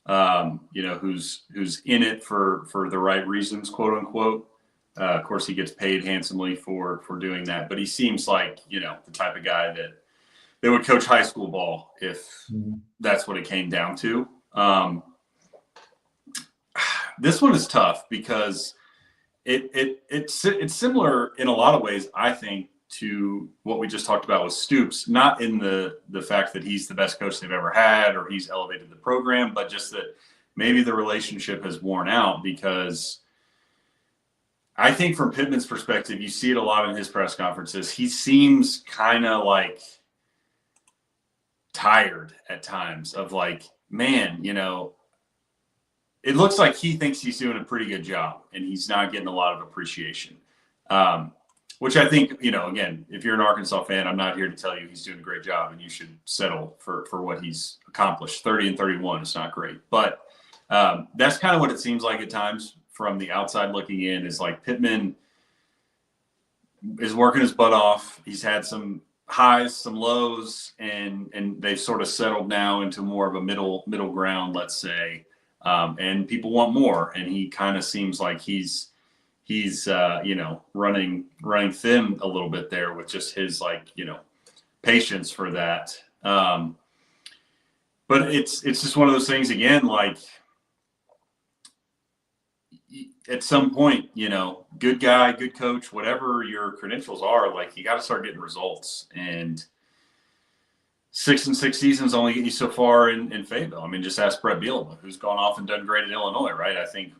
who's in it for the right reasons, quote unquote. Of course, he gets paid handsomely for doing that, but he seems like, the type of guy that would coach high school ball if that's what it came down to. This one is tough because it's similar in a lot of ways, I think, to what we just talked about with Stoops, not in the fact that he's the best coach they've ever had or he's elevated the program, but just that maybe the relationship has worn out, because I think from Pittman's perspective, you see it a lot in his press conferences. He seems kind of like tired at times of like, man, it looks like he thinks he's doing a pretty good job and he's not getting a lot of appreciation. Which I think, again, if you're an Arkansas fan, I'm not here to tell you he's doing a great job and you should settle for what he's accomplished. 30-31 is not great. But that's kind of what it seems like at times from the outside looking in, is like Pittman is working his butt off. He's had some highs, some lows, and they've sort of settled now into more of a middle ground, let's say. And people want more. And he kind of seems like he's running thin a little bit there with just his patience for that. But it's just one of those things again, like at some point, good guy, good coach, whatever your credentials are, like you got to start getting results. And 6-6 seasons only get you so far in Fayetteville. I mean, just ask Brett Bielema, who's gone off and done great at Illinois, right? I think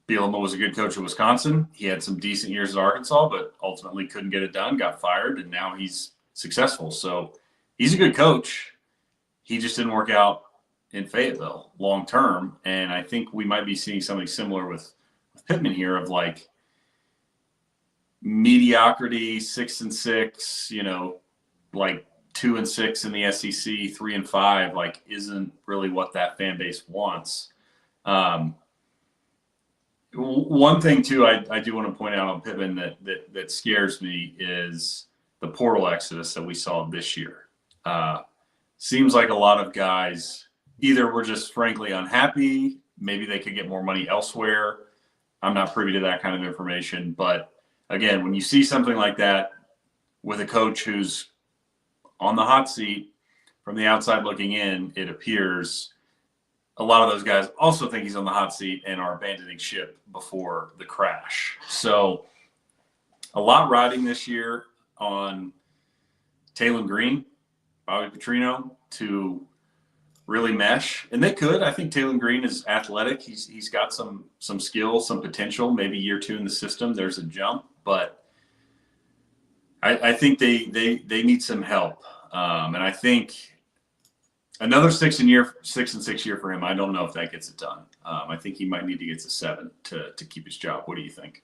Bielema was a good coach at Wisconsin. He had some decent years at Arkansas, but ultimately couldn't get it done, got fired, and now he's successful. So he's a good coach. He just didn't work out in Fayetteville long term. And I think we might be seeing something similar with Pittman here, of like mediocrity, 6-6, like 2-6 in the SEC, 3-5, like isn't really what that fan base wants. One thing too, I do want to point out on Pittman that scares me is the portal exodus that we saw this year. Seems like a lot of guys either were just frankly unhappy, maybe they could get more money elsewhere. I'm not privy to that kind of information, but again, when you see something like that with a coach who's on the hot seat, from the outside looking in, it appears a lot of those guys also think he's on the hot seat and are abandoning ship before the crash. So a lot riding this year on Talon Green, Bobby Petrino to really mesh. And they could. I think Talon Green is athletic. He's got some skill, some potential. Maybe year 2 in the system, there's a jump. But I think they need some help. And I think another 6-6 year for him, I don't know if that gets it done. I think he might need to get to 7 to keep his job. What do you think?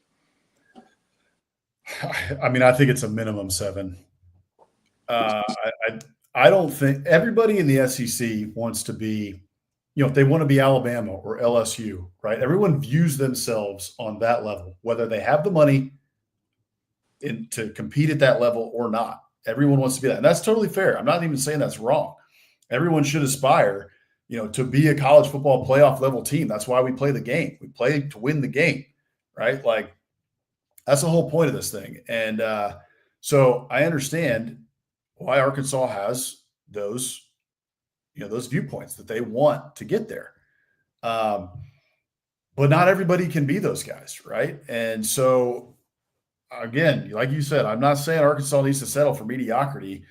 I mean, I think it's a minimum 7. I don't think everybody in the SEC wants to be, if they want to be Alabama or LSU, right? Everyone views themselves on that level, whether they have the money to compete at that level or not. Everyone wants to be that. And that's totally fair. I'm not even saying that's wrong. Everyone should aspire, to be a college football playoff level team. That's why we play the game. We play to win the game, right? Like that's the whole point of this thing. And so I understand why Arkansas has those viewpoints that they want to get there. But not everybody can be those guys, right? And so, again, like you said, I'm not saying Arkansas needs to settle for mediocrity.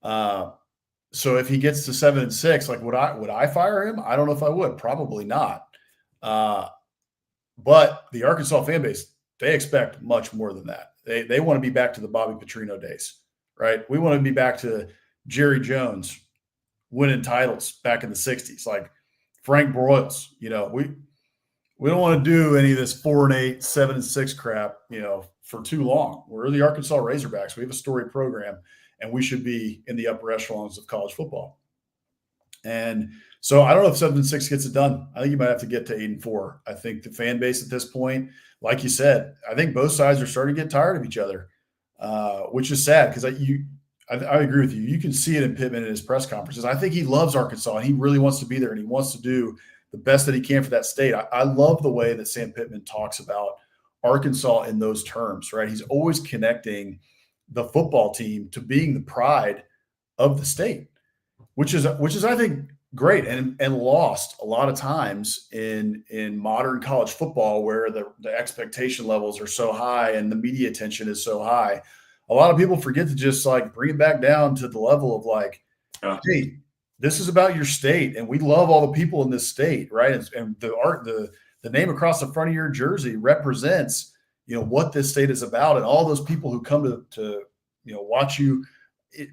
So if he gets to 7-6, like would I fire him? I don't know if I would. Probably not. But the Arkansas fan base, they expect much more than that. They want to be back to the Bobby Petrino days. Right? We want to be back to Jerry Jones winning titles back in the 60s, like Frank Broyles. We don't want to do any of this 4-8, 7-6 crap, for too long. We're the Arkansas Razorbacks. We have a storied program, and we should be in the upper echelons of college football. And so I don't know if 7-6 gets it done. I think you might have to get to 8-4. I think the fan base at this point, like you said, I think both sides are starting to get tired of each other. Which is sad because I agree with you. You can see it in Pittman in his press conferences. I think he loves Arkansas and he really wants to be there and he wants to do the best that he can for that state. I love the way that Sam Pittman talks about Arkansas in those terms, right? He's always connecting the football team to being the pride of the state, which is I think great, and lost a lot of times in modern college football where the expectation levels are so high and the media attention is so high. A lot of people forget to just like bring it back down to the level of like, hey, this is about your state, and we love all the people in this state, right? And the name across the front of your jersey represents, what this state is about, and all those people who come to watch you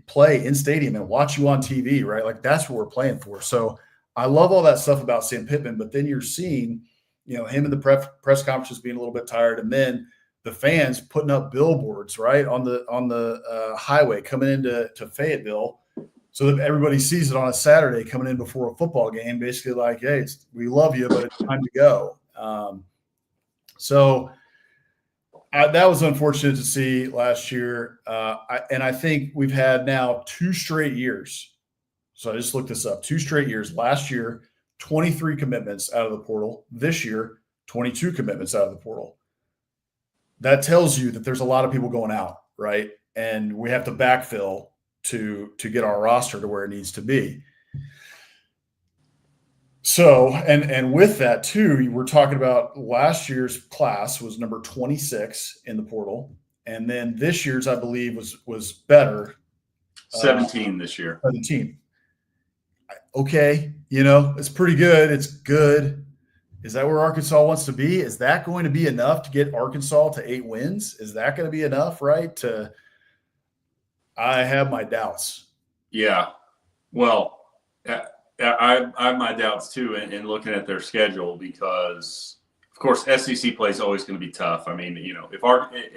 play in stadium and watch you on TV, right? Like that's what we're playing for. So I love all that stuff about Sam Pittman, but then you're seeing, him in the press conferences being a little bit tired, and then the fans putting up billboards right on the highway coming into Fayetteville, so that everybody sees it on a Saturday coming in before a football game, basically like, hey, we love you, but it's time to go. That was unfortunate to see last year. And I think we've had now 2 straight years. So I just looked this up. 2 straight years. Last year, 23 commitments out of the portal. This year, 22 commitments out of the portal. That tells you that there's a lot of people going out, right? And we have to backfill to get our roster to where it needs to be. So, and with that too, we're talking about last year's class was number 26 in the portal. And then this year's, I believe, was better. 17 this year. 17. Okay. It's pretty good. It's good. Is that where Arkansas wants to be? Is that going to be enough to get Arkansas to 8 wins? Is that going to be enough, right? I have my doubts. Yeah. Well, I have my doubts too in looking at their schedule because, of course, SEC play is always going to be tough. I mean, if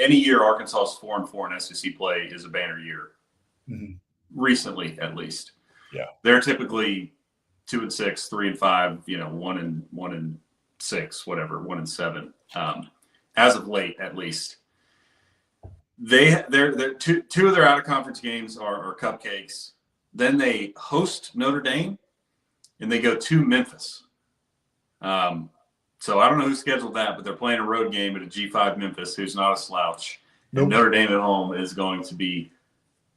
any year Arkansas is 4-4 in SEC play is a banner year, recently at least. Yeah, they're typically 2-6, 3-5, 1-6, whatever, 1-7. As of late, at least. They're two of their out of conference games are cupcakes. Then they host Notre Dame, and they go to Memphis. So I don't know who scheduled that, but they're playing a road game at a G5 Memphis, who's not a slouch. Nope. And Notre Dame at home is going to be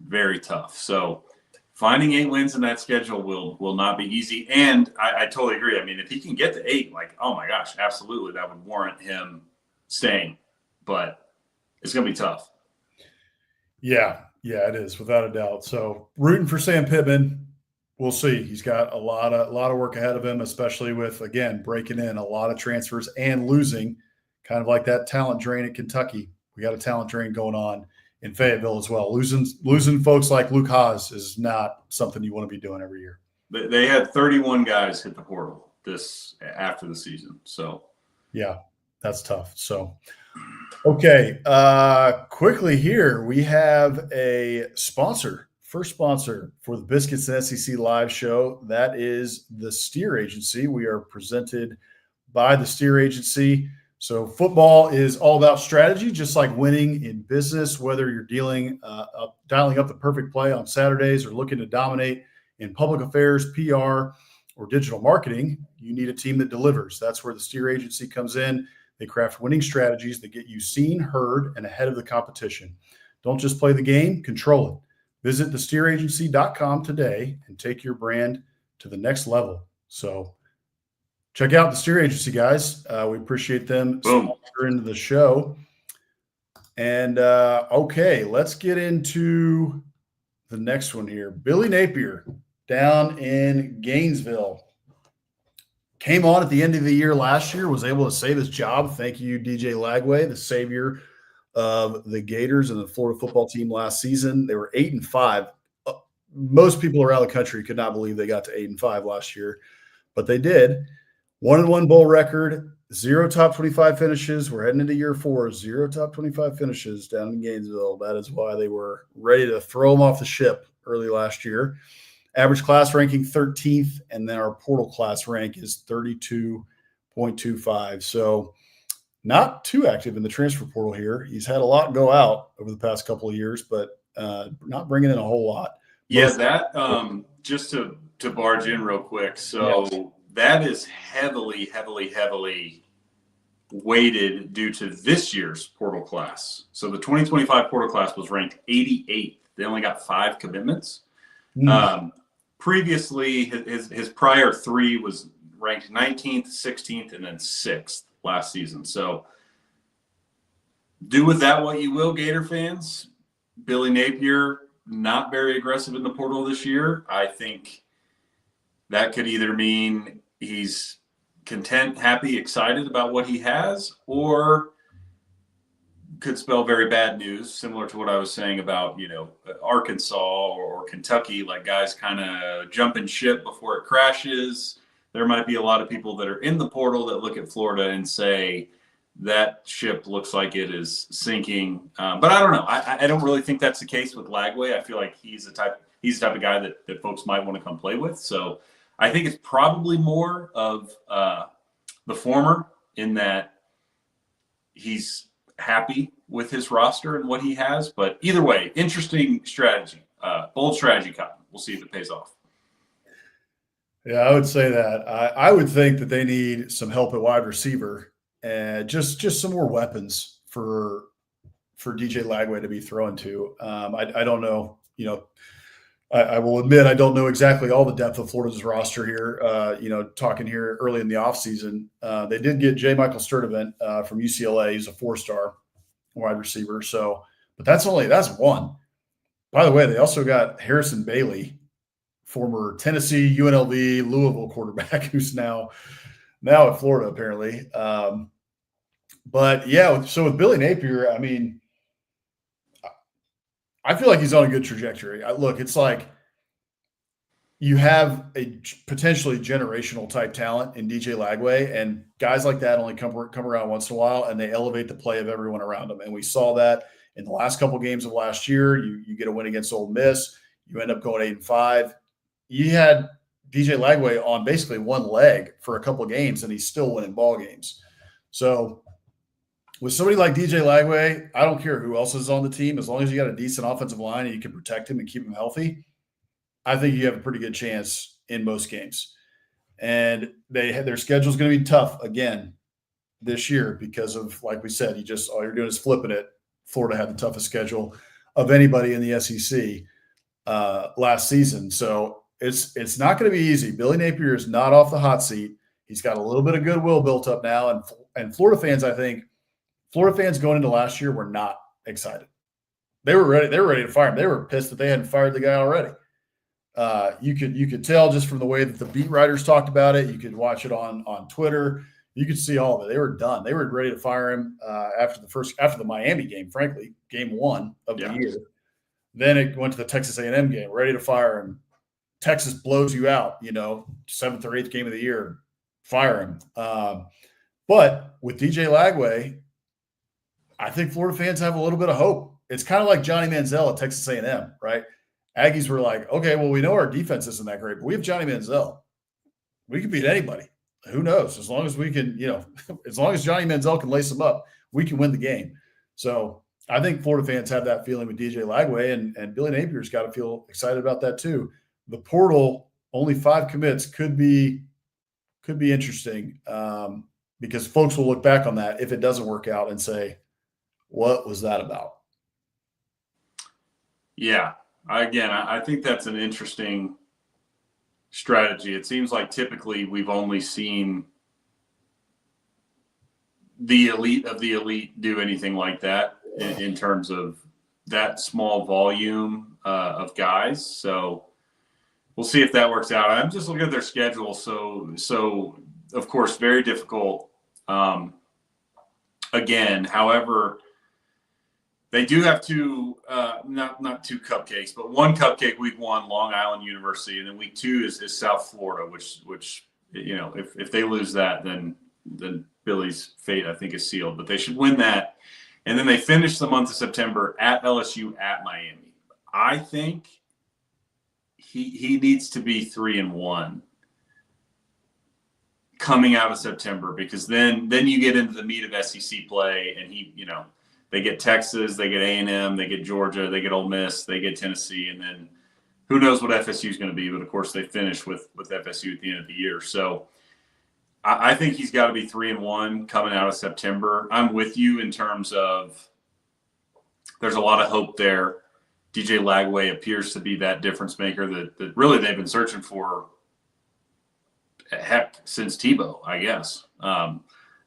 very tough. So finding 8 wins in that schedule will not be easy. And I totally agree. I mean, if he can get to 8, like, oh my gosh, absolutely, that would warrant him staying. But it's going to be tough. Yeah, it is, without a doubt. So rooting for Sam Pittman. We'll see. He's got a lot of work ahead of him, especially with, again, breaking in a lot of transfers and losing, kind of like that talent drain at Kentucky. We got a talent drain going on in Fayetteville as well. Losing folks like Luke Haas is not something you want to be doing every year. They had 31 guys hit the portal after the season. So yeah, that's tough. So okay, quickly here we have a sponsor. First sponsor for the Biscuits and SEC live show. That is the Steer Agency. We are presented by the Steer Agency. So football is all about strategy, just like winning in business, whether you're dialing up the perfect play on Saturdays or looking to dominate in public affairs, PR, or digital marketing. You need a team that delivers. That's where the Steer Agency comes in. They craft winning strategies that get you seen, heard, and ahead of the competition. Don't just play the game, control it. Visit thesteeragency.com today and take your brand to the next level. So check out the Steer Agency, guys. We appreciate them sponsoring the show. And, okay, let's get into the next one here. Billy Napier down in Gainesville. Came on at the end of the year last year, was able to save his job. Thank you, DJ Lagway, the savior of the Gators and the Florida football team last season. They were 8-5. Most people around the country could not believe they got to 8-5 last year, but they did. 1-1 bowl record, 0 top 25 finishes. We're heading into year 4, 0 top 25 finishes down in Gainesville. That is why they were ready to throw them off the ship early last year. Average class ranking 13th, and then our portal class rank is 32.25. So not too active in the transfer portal here. He's had a lot go out over the past couple of years, but not bringing in a whole lot. Yeah, that just to barge in real quick. So that is heavily weighted due to this year's portal class. So the 2025 portal class was ranked 88th. They only got 5 commitments. previously his prior 3 was ranked 19th, 16th, and then 6th last season. So do with that what you will, Gator fans. Billy Napier, not very aggressive in the portal this year. I think that could either mean he's content, happy, excited about what he has, or could spell very bad news, similar to what I was saying about, Arkansas or Kentucky, like guys kind of jumping ship before it crashes. There might be a lot of people that are in the portal that look at Florida and say that ship looks like it is sinking. But I don't know. I don't really think that's the case with Lagway. I feel like he's the type of guy that folks might want to come play with. So I think it's probably more of the former, in that he's happy with his roster and what he has. But either way, interesting strategy, bold strategy, Cotton. We'll see if it pays off. Yeah, I would say that. I would think that they need some help at wide receiver and just some more weapons for DJ Lagway to be thrown to. I don't know. I will admit I don't know exactly all the depth of Florida's roster here. Talking here early in the offseason, they did get J. Michael Sturdivant from UCLA. He's a 4-star wide receiver. So, but that's one. By the way, they also got Harrison Bailey, former Tennessee, UNLV, Louisville quarterback, who's now at Florida apparently. But yeah, so with Billy Napier, I mean, I feel like he's on a good trajectory. Look, it's like you have a potentially generational type talent in DJ Lagway, and guys like that only come around once in a while, and they elevate the play of everyone around them. And we saw that in the last couple games of last year. You get a win against Ole Miss, you end up going 8-5. You had DJ Lagway on basically one leg for a couple of games, and he's still winning ball games. So with somebody like DJ Lagway, I don't care who else is on the team. As long as you got a decent offensive line and you can protect him and keep him healthy, I think you have a pretty good chance in most games. And their schedule is going to be tough again this year because of, like we said, all you're doing is flipping it. Florida had the toughest schedule of anybody in the SEC last season. So it's not going to be easy. Billy Napier is not off the hot seat. He's got a little bit of goodwill built up now. And Florida fans, I think, going into last year were not excited. They were ready to fire him. They were pissed that they hadn't fired the guy already. You could tell just from the way that the beat writers talked about it. You could watch it on Twitter. You could see all of it. They were done. They were ready to fire him after the Miami game, frankly, game 1 of the year. Then it went to the Texas A&M game, ready to fire him. Texas blows you out, 7th or 8th game of the year, fire him. But with DJ Lagway, I think Florida fans have a little bit of hope. It's kind of like Johnny Manziel at Texas A&M, right? Aggies were like, okay, well, we know our defense isn't that great, but we have Johnny Manziel. We can beat anybody. Who knows? As long as we can, as long as Johnny Manziel can lace them up, we can win the game. So I think Florida fans have that feeling with DJ Lagway, and Billy Napier's got to feel excited about that too. The portal, only 5 commits, could be interesting because folks will look back on that if it doesn't work out and say, what was that about? Yeah. I think that's an interesting strategy. It seems like typically we've only seen the elite of the elite do anything like that in terms of that small volume of guys. So we'll see if that works out. I'm just looking at their schedule. So of course, very difficult. Again, however, they do have not 2 cupcakes, but 1 cupcake week 1, Long Island University, and then week 2 is South Florida, which if they lose that, then Billy's fate I think is sealed. But they should win that, and then they finish the month of September at LSU, at Miami. I think he needs to be 3-1 coming out of September, because then you get into the meat of SEC play, and they get Texas, they get A&M, they get Georgia, they get Ole Miss, they get Tennessee, and then who knows what FSU is going to be. But, of course, they finish with FSU at the end of the year. So I think he's got to be 3-1 coming out of September. I'm with you in terms of there's a lot of hope there. DJ Lagway appears to be that difference maker that really they've been searching for, heck, since Tebow, I guess. I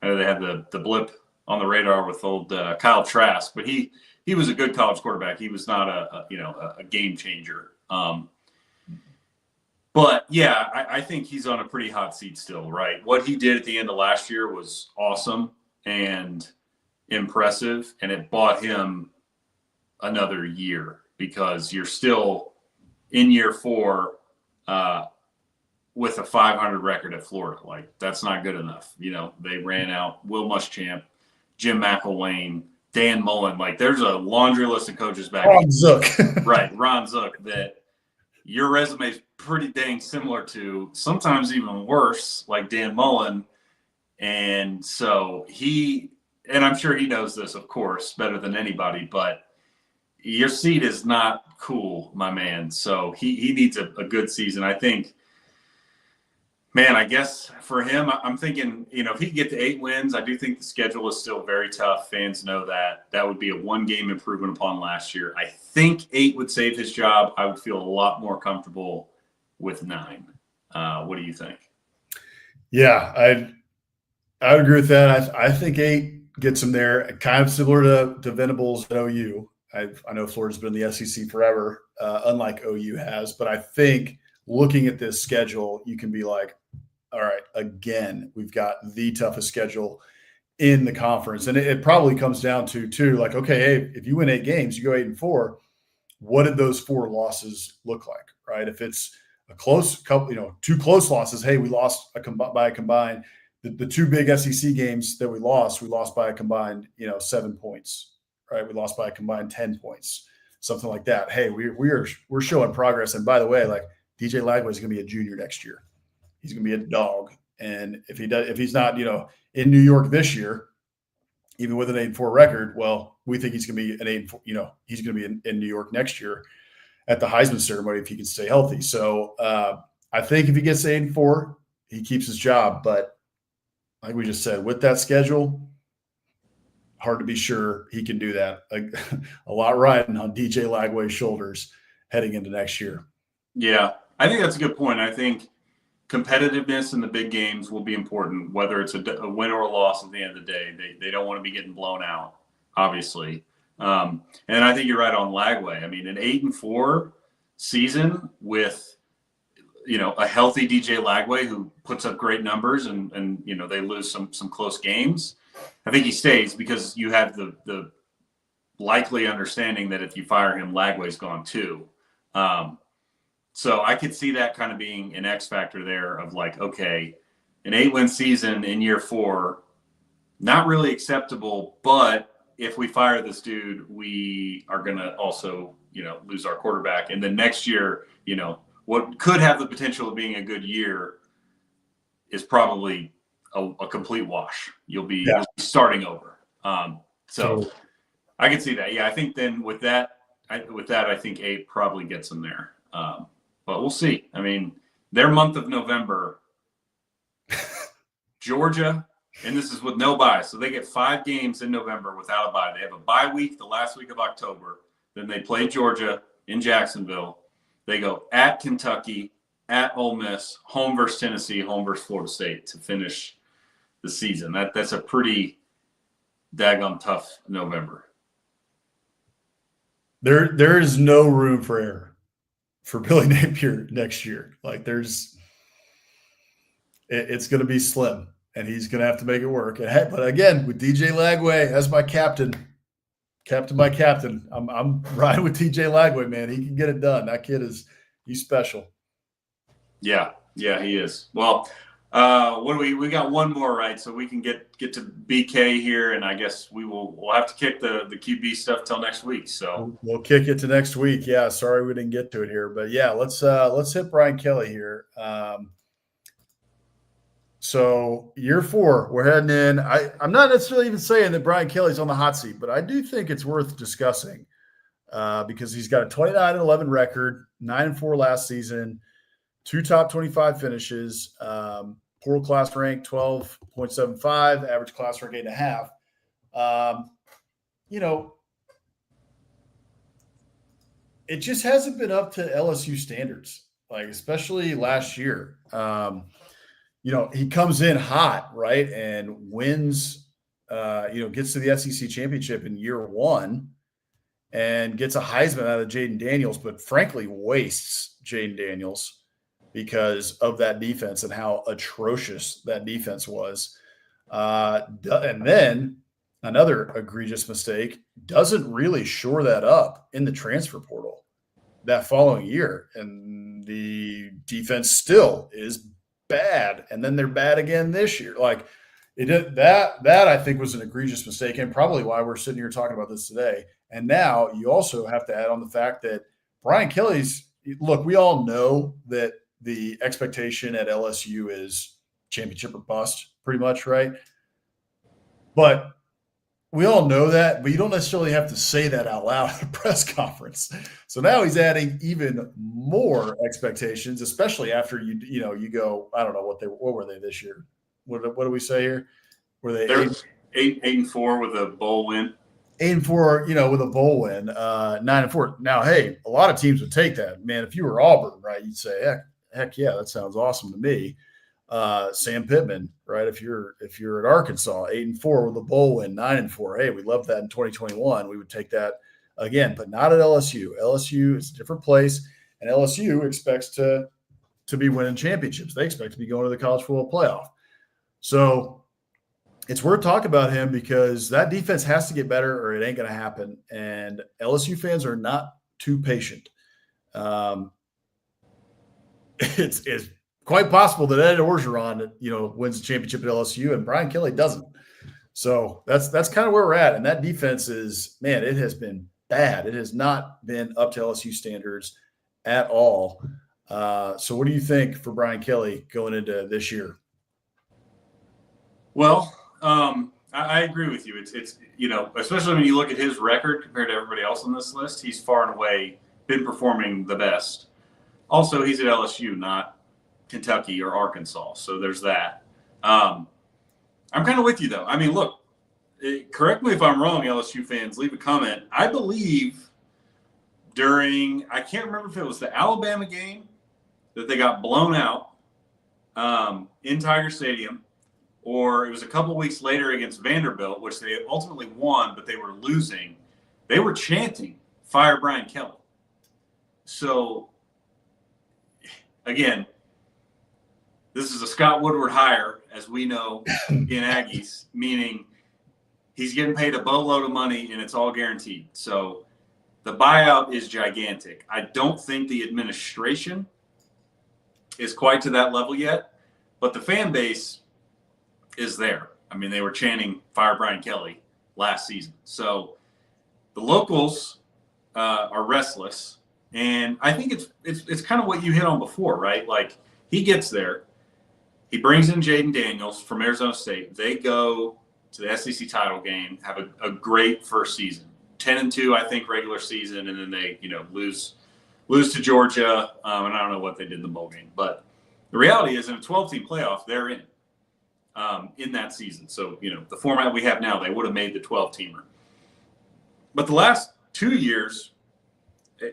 know they had the blip on the radar with old Kyle Trask, but he was a good college quarterback. He was not a game changer. But yeah, I think he's on a pretty hot seat still, right? What he did at the end of last year was awesome and impressive, and it bought him another year because you're still in year 4 with a 500 record at Florida. Like, that's not good enough. They ran out Will Muschamp, Jim McElwain, Dan Mullen. Like, there's a laundry list of coaches back. Ron Zook. Right, Ron Zook, that your resume is pretty dang similar to, sometimes even worse, like Dan Mullen. And so and I'm sure he knows this, of course, better than anybody, but your seat is not cool, my man. So he needs a good season. I think, man, I guess for him, I'm thinking, if he can get to 8 wins, I do think the schedule is still very tough. Fans know that. That would be a 1-game improvement upon last year. I think 8 would save his job. I would feel a lot more comfortable with 9. What do you think? Yeah, I would agree with that. I think 8 gets him there, kind of similar to Venables at OU. I know Florida's been in the SEC forever, unlike OU has. But I think looking at this schedule, you can be like, all right, again, we've got the toughest schedule in the conference. And it probably comes down to, too, like, okay, hey, if you win 8 games, you go 8-4, what did those 4 losses look like, right? If it's a close couple, 2 close losses, hey, we lost by a combined – the 2 big SEC games that we lost by a combined, 7 points, right? We lost by a combined 10 points, something like that. Hey, we're showing progress. And by the way, like, DJ Lagway is going to be a junior next year. He's going to be a dog. And if he's not, in New York this year, even with an 8-4 record, well, we think he's going to be an 8-4, he's going to be in New York next year at the Heisman ceremony if he can stay healthy. So I think if he gets 8-4, he keeps his job. But like we just said, with that schedule, hard to be sure he can do that. A lot riding on DJ Lagway's shoulders heading into next year. Yeah, I think that's a good point. I think competitiveness in the big games will be important, whether it's a win or a loss at the end of the day. They don't want to be getting blown out, obviously. And I think you're right on Lagway. I mean, an 8-4 season with a healthy DJ Lagway who puts up great numbers and they lose some close games, I think he stays because you have the likely understanding that if you fire him, Lagway's gone too. So I could see that kind of being an X factor there of like, okay, an 8-win season in year 4, not really acceptable, but if we fire this dude, we are going to also, lose our quarterback. And then next year, what could have the potential of being a good year is probably a complete wash. You'll be starting over. So I can see that. Yeah, I think then with that, I think 8 probably gets them there. But we'll see. I mean, their month of November, Georgia, and this is with no bye. So they get 5 games in November without a bye. They have a bye week the last week of October. Then they play Georgia in Jacksonville. They go at Kentucky, at Ole Miss, home versus Tennessee, home versus Florida State to finish the season. That's a pretty daggum tough November. There is no room for error for Billy Napier next year. Like, it's going to be slim, and he's going to have to make it work. But again, with DJ Lagway as my captain by captain, I'm riding with DJ Lagway, man. He can get it done. That kid he's special. Yeah, he is. Well, what do we got one more, right? So we can get to BK here, and I guess we'll have to kick the QB stuff till next week. So we'll kick it to next week. Yeah, sorry we didn't get to it here, but yeah, let's hit Brian Kelly here. So year 4, we're heading in. I'm not necessarily even saying that Brian Kelly's on the hot seat, but I do think it's worth discussing because he's got a 29-11 record, 9-4 last season, 2 top 25 finishes, portal class rank 12.75, average class rank 8.5. it just hasn't been up to LSU standards, like especially last year. He comes in hot, right, and wins. Gets to the SEC championship in year one, and gets a Heisman out of Jaden Daniels, but frankly wastes Jaden Daniels because of that defense and how atrocious that defense was. And then another egregious mistake, doesn't really shore that up in the transfer portal that following year. And the defense still is bad. And then they're bad again this year. Like it did that I think was an egregious mistake, and probably why we're sitting here talking about this today. And now you also have to add on the fact that Brian Kelly's look, we all know that the expectation at LSU is championship or bust, pretty much, right? But we all know that, but you don't necessarily have to say that out loud at a press conference. So now he's adding even more expectations, especially after you go, I don't know what were they this year? What do we say here? Were they 8-4 with a bowl win? 8-4, with a bowl win, 9-4. Now, hey, a lot of teams would take that, man. If you were Auburn, right, you'd say, heck yeah, that sounds awesome to me. Sam Pittman, right? If you're at Arkansas, 8-4 with a bowl win, 9-4. Hey, we loved that in 2021. We would take that again, but not at LSU. LSU is a different place, and LSU expects to be winning championships. They expect to be going to the college football playoff. So it's worth talking about him because that defense has to get better or it ain't going to happen. And LSU fans are not too patient. It's quite possible that Ed Orgeron, wins the championship at LSU and Brian Kelly doesn't. So that's kind of where we're at. And that defense is, man, it has been bad. It has not been up to LSU standards at all. So what do you think for Brian Kelly going into this year? Well, I agree with you. It's especially when you look at his record compared to everybody else on this list, he's far and away been performing the best. Also, he's at LSU, not Kentucky or Arkansas. So there's that. I'm kind of with you, though. I mean, look, correct me if I'm wrong, LSU fans, leave a comment. I believe I can't remember if it was the Alabama game that they got blown out in Tiger Stadium, or it was a couple weeks later against Vanderbilt, which they ultimately won, but they were losing. They were chanting, "Fire Brian Kelly." So, again, this is a Scott Woodward hire, as we know in Aggies, meaning he's getting paid a boatload of money and it's all guaranteed. So the buyout is gigantic. I don't think the administration is quite to that level yet, but the fan base is there. I mean, they were chanting "Fire Brian Kelly" last season. So the locals are restless. And I think it's kind of what you hit on before, right? Like, he gets there. He brings in Jaden Daniels from Arizona State. They go to the SEC title game, have a great first season. 10-2, I think, regular season, and then they, lose to Georgia. And I don't know what they did in the bowl game. But the reality is, in a 12-team playoff, they're in that season. So, the format we have now, they would have made the 12-teamer. But the last 2 years,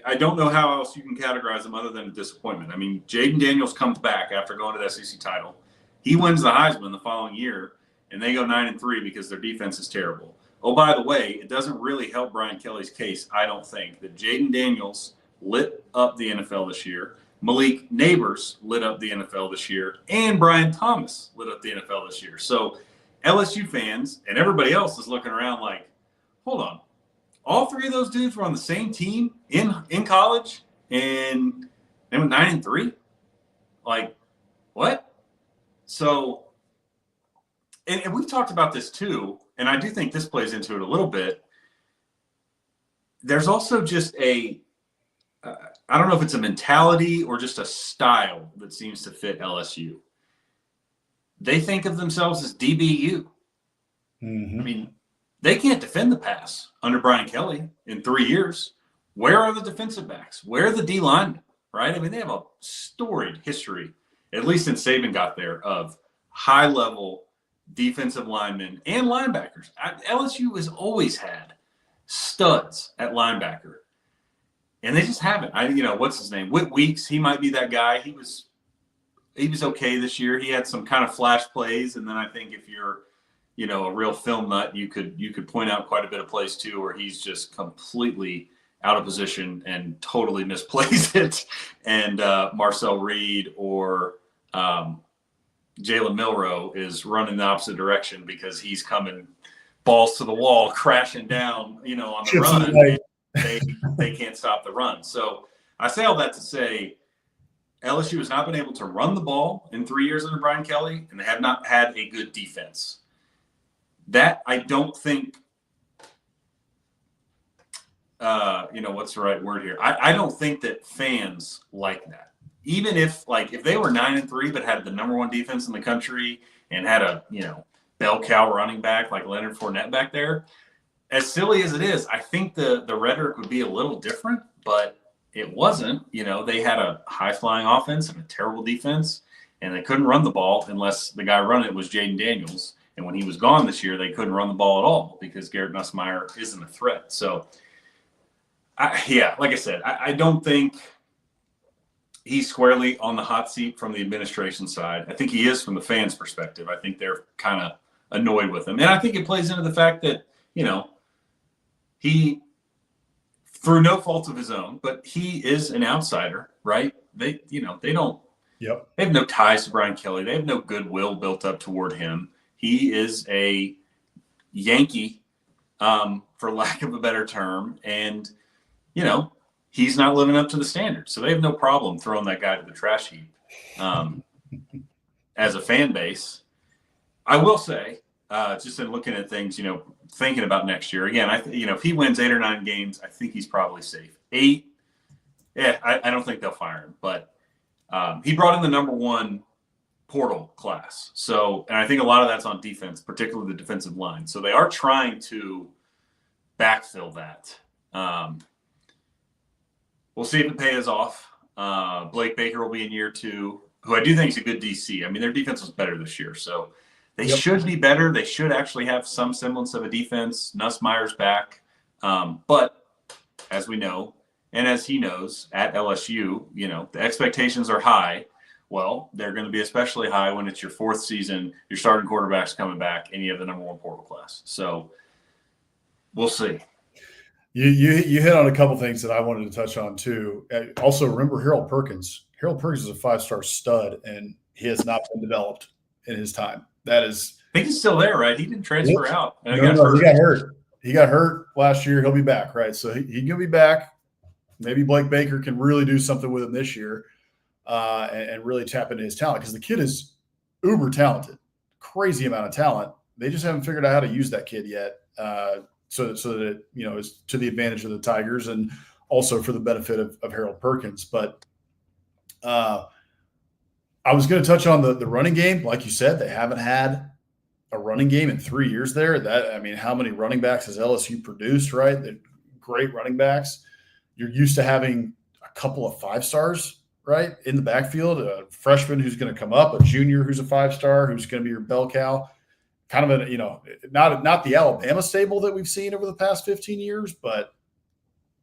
I don't know how else you can categorize them other than a disappointment. I mean, Jaden Daniels comes back after going to the SEC title. He wins the Heisman the following year, and they go 9-3 because their defense is terrible. Oh, by the way, it doesn't really help Brian Kelly's case, I don't think, that Jaden Daniels lit up the NFL this year, Malik Neighbors lit up the NFL this year, and Brian Thomas lit up the NFL this year. So LSU fans and everybody else is looking around like, hold on. All three of those dudes were on the same team in college, and they went 9-3. Like, what? So, and we've talked about this too, and I do think this plays into it a little bit. There's also just I don't know if it's a mentality or just a style that seems to fit LSU. They think of themselves as DBU. Mm-hmm. I mean, they can't defend the pass under Brian Kelly in 3 years. Where are the defensive backs? Where are the D linemen, right? I mean, they have a storied history, at least since Saban got there, of high-level defensive linemen and linebackers. LSU has always had studs at linebacker. And they just haven't. What's his name? Whit Weeks. He might be that guy. He was okay this year. He had some kind of flash plays, and then I think if you're, a real film nut, you could point out quite a bit of plays too, where he's just completely out of position and totally misplays it. And Marcel Reed or Jalen Milroe is running the opposite direction because he's coming balls to the wall, crashing down, on the run. They can't stop the run. So I say all that to say LSU has not been able to run the ball in 3 years under Brian Kelly, and they have not had a good defense. That I don't think what's the right word here? I don't think that fans like that. Even if they were 9-3 but had the number one defense in the country and had a bell cow running back like Leonard Fournette back there, as silly as it is, I think the rhetoric would be a little different, but it wasn't. They had a high-flying offense and a terrible defense, and they couldn't run the ball unless the guy running it was Jaden Daniels. And when he was gone this year, they couldn't run the ball at all because Garrett Nussmeier isn't a threat. So, like I said, I don't think he's squarely on the hot seat from the administration side. I think he is from the fans' perspective. I think they're kind of annoyed with him. And I think it plays into the fact that, he, through no fault of his own, but he is an outsider, right? They don't. Yep. They have no ties to Brian Kelly. They have no goodwill built up toward him. He is a Yankee, for lack of a better term, and he's not living up to the standards. So they have no problem throwing that guy to the trash heap. As a fan base, I will say, just in looking at things, thinking about next year again, if he wins 8 or 9 games, I think he's probably safe. 8, I don't think they'll fire him, but he brought in the number one portal class. So, and I think a lot of that's on defense, particularly the defensive line. So they are trying to backfill that. We'll see if it pays off. Blake Baker will be in year 2, who I do think is a good DC. I mean, their defense was better this year, so they should be better. They should actually have some semblance of a defense. Nussmeier's back. But as we know, and as he knows, at LSU, the expectations are high. Well, they're going to be especially high when it's your 4th season, your starting quarterback's coming back, and you have the number one portal class. So we'll see. You hit on a couple things that I wanted to touch on too. Also, remember Harold Perkins. Harold Perkins is a 5-star stud, and he has not been developed in his time. I think he's still there, right? He didn't transfer out. No, he got hurt. He got hurt last year. He'll be back, right? So he's going to be back. Maybe Blake Baker can really do something with him this year and really tap into his talent, because the kid is uber talented, crazy amount of talent. They just haven't figured out how to use that kid yet. So that is to the advantage of the Tigers and also for the benefit of Harold Perkins. But I was going to touch on the running game. Like you said, they haven't had a running game in 3 years there. How many running backs has LSU produced, right? They're great running backs. You're used to having a couple of 5-stars, right, in the backfield, a freshman who's going to come up, a junior who's a 5-star, who's going to be your bell cow. Kind of not the Alabama stable that we've seen over the past 15 years, but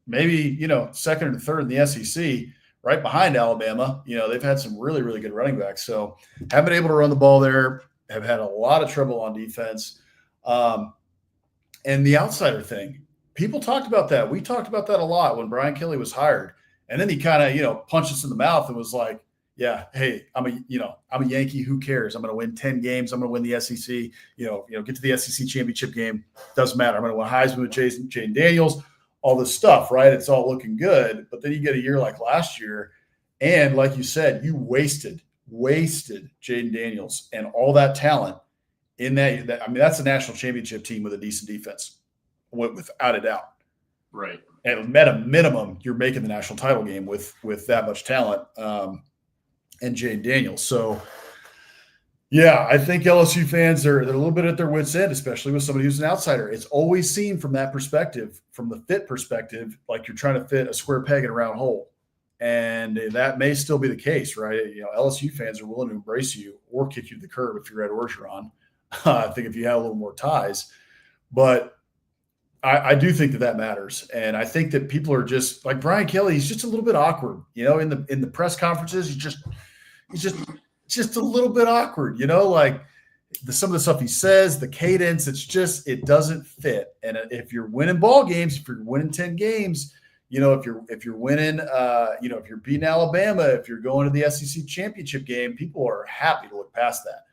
maybe, second or third in the SEC, right behind Alabama. They've had some really, really good running backs. So haven't been able to run the ball there, have had a lot of trouble on defense. And the outsider thing, people talked about that. We talked about that a lot when Brian Kelly was hired. And then he kind of, punched us in the mouth and was like, yeah, hey, I'm a Yankee. Who cares? I'm going to win 10 games. I'm going to win the SEC. Get to the SEC championship game. Doesn't matter. I'm going to win Heisman with Jaden Daniels. All this stuff, right? It's all looking good. But then you get a year like last year, and like you said, you wasted Jaden Daniels and all that talent in that. That's a national championship team with a decent defense, without a doubt. Right. And at a minimum, you're making the national title game with that much talent. And Jaden Daniels. So, yeah, I think LSU fans they're a little bit at their wits' end, especially with somebody who's an outsider. It's always seen from that perspective, from the fit perspective, like you're trying to fit a square peg in a round hole. And that may still be the case, right? LSU fans are willing to embrace you or kick you to the curb if you're at Orgeron. I think if you have a little more ties. But I do think that matters. And I think that people are just like Brian Kelly. He's just a little bit awkward, in the press conferences. He's just a little bit awkward, like some of the stuff he says, the cadence, it doesn't fit. And if you're winning ball games, if you're winning 10 games, if you're winning, if you're beating Alabama, if you're going to the SEC championship game, people are happy to look past that.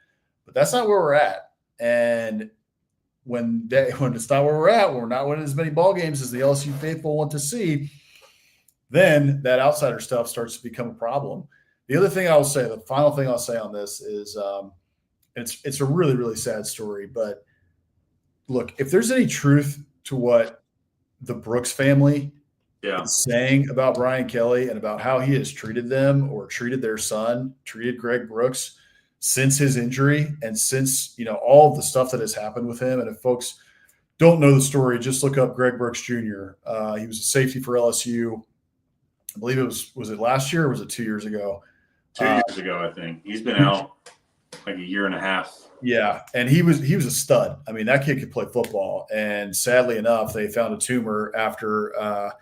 But that's not where we're at. And when it's not where we're at, when we're not winning as many ball games as the LSU faithful want to see, then that outsider stuff starts to become a problem. The other thing I'll say, the final thing I'll say on this is it's a really, really sad story. But look, if there's any truth to what the Brooks family is saying about Brian Kelly and about how he has treated them or treated their son, treated Greg Brooks since his injury and since, all of the stuff that has happened with him. And if folks don't know the story, just look up Greg Brooks Jr. He was a safety for LSU. I believe was it last year or was it 2 years ago? 2 years ago, I think. He's been out like a year and a half. Yeah, and he was a stud. I mean, that kid could play football. And sadly enough, they found a tumor after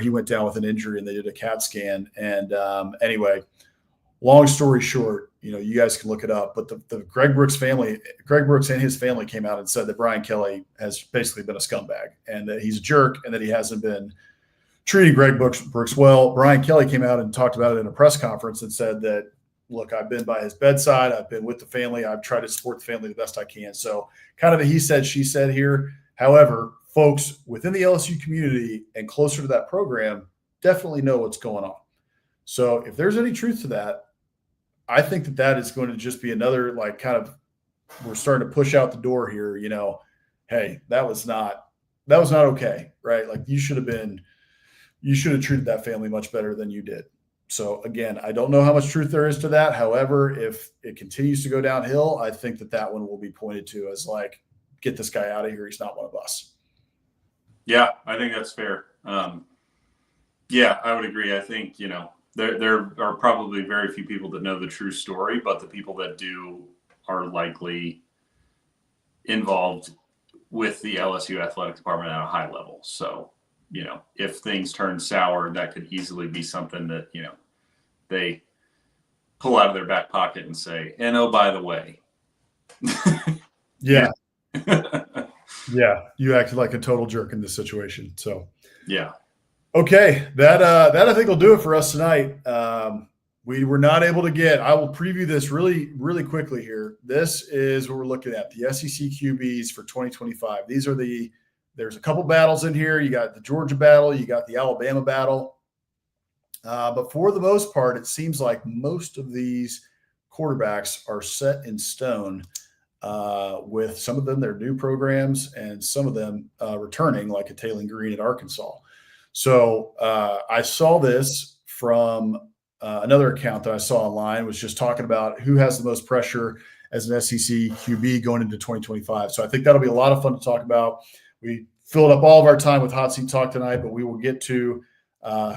he went down with an injury and they did a CAT scan. And anyway, long story short, you guys can look it up. But the Greg Brooks and his family came out and said that Brian Kelly has basically been a scumbag and that he's a jerk and that he hasn't been treating Greg Brooks well. Brian Kelly came out and talked about it in a press conference and said that, look, I've been by his bedside. I've been with the family. I've tried to support the family the best I can. So kind of a he said, she said here. However, folks within the LSU community and closer to that program definitely know what's going on. So if there's any truth to that, I think that is going to just be another we're starting to push out the door here, hey, that was not okay, right? Like you should have treated that family much better than you did. So again, I don't know how much truth there is to that. However, if it continues to go downhill, I think that one will be pointed to as get this guy out of here. He's not one of us. Yeah, I think that's fair. Yeah, I would agree. I think, there are probably very few people that know the true story, but the people that do are likely involved with the LSU athletic department at a high level. So, if things turn sour, that could easily be something that, they pull out of their back pocket and say, and oh, by the way. Yeah. Yeah. You acted like a total jerk in this situation. So, yeah. Okay. That I think will do it for us tonight. We were not able to I will preview this really, really quickly here. This is what we're looking at, the SEC QBs for 2025. There's a couple battles in here. You got the Georgia battle. You got the Alabama battle. But for the most part, it seems like most of these quarterbacks are set in stone with some of them, their new programs, and some of them returning, like a Taylor Green at Arkansas. So I saw this from another account that I saw online, was just talking about who has the most pressure as an SEC QB going into 2025. So I think that'll be a lot of fun to talk about. We filled up all of our time with Hot Seat Talk tonight, but we will get to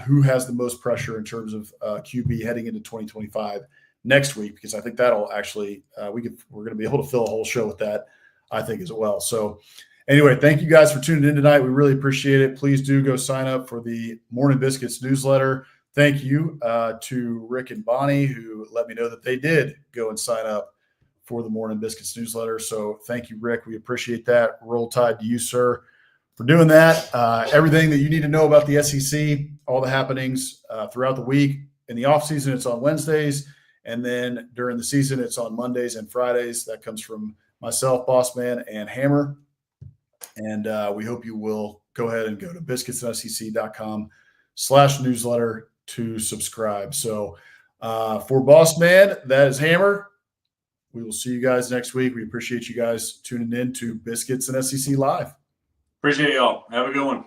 who has the most pressure in terms of QB heading into 2025 next week, because I think that'll actually we're going to be able to fill a whole show with that, I think, as well. So anyway, thank you guys for tuning in tonight. We really appreciate it. Please do go sign up for the Morning Biscuits newsletter. Thank you to Rick and Bonnie, who let me know that they did go and sign up for the Morning Biscuits newsletter. So thank you, Rick. We appreciate that. Roll Tide to you, sir, for doing that. Everything that you need to know about the SEC, all the happenings throughout the week. In the off season, it's on Wednesdays. And then during the season, it's on Mondays and Fridays. That comes from myself, Bossman and Hammer. And we hope you will go ahead and go to biscuitsec.com/newsletter to subscribe. So for Bossman, that is Hammer. We will see you guys next week. We appreciate you guys tuning in to Biscuits and SEC Live. Appreciate y'all. Have a good one.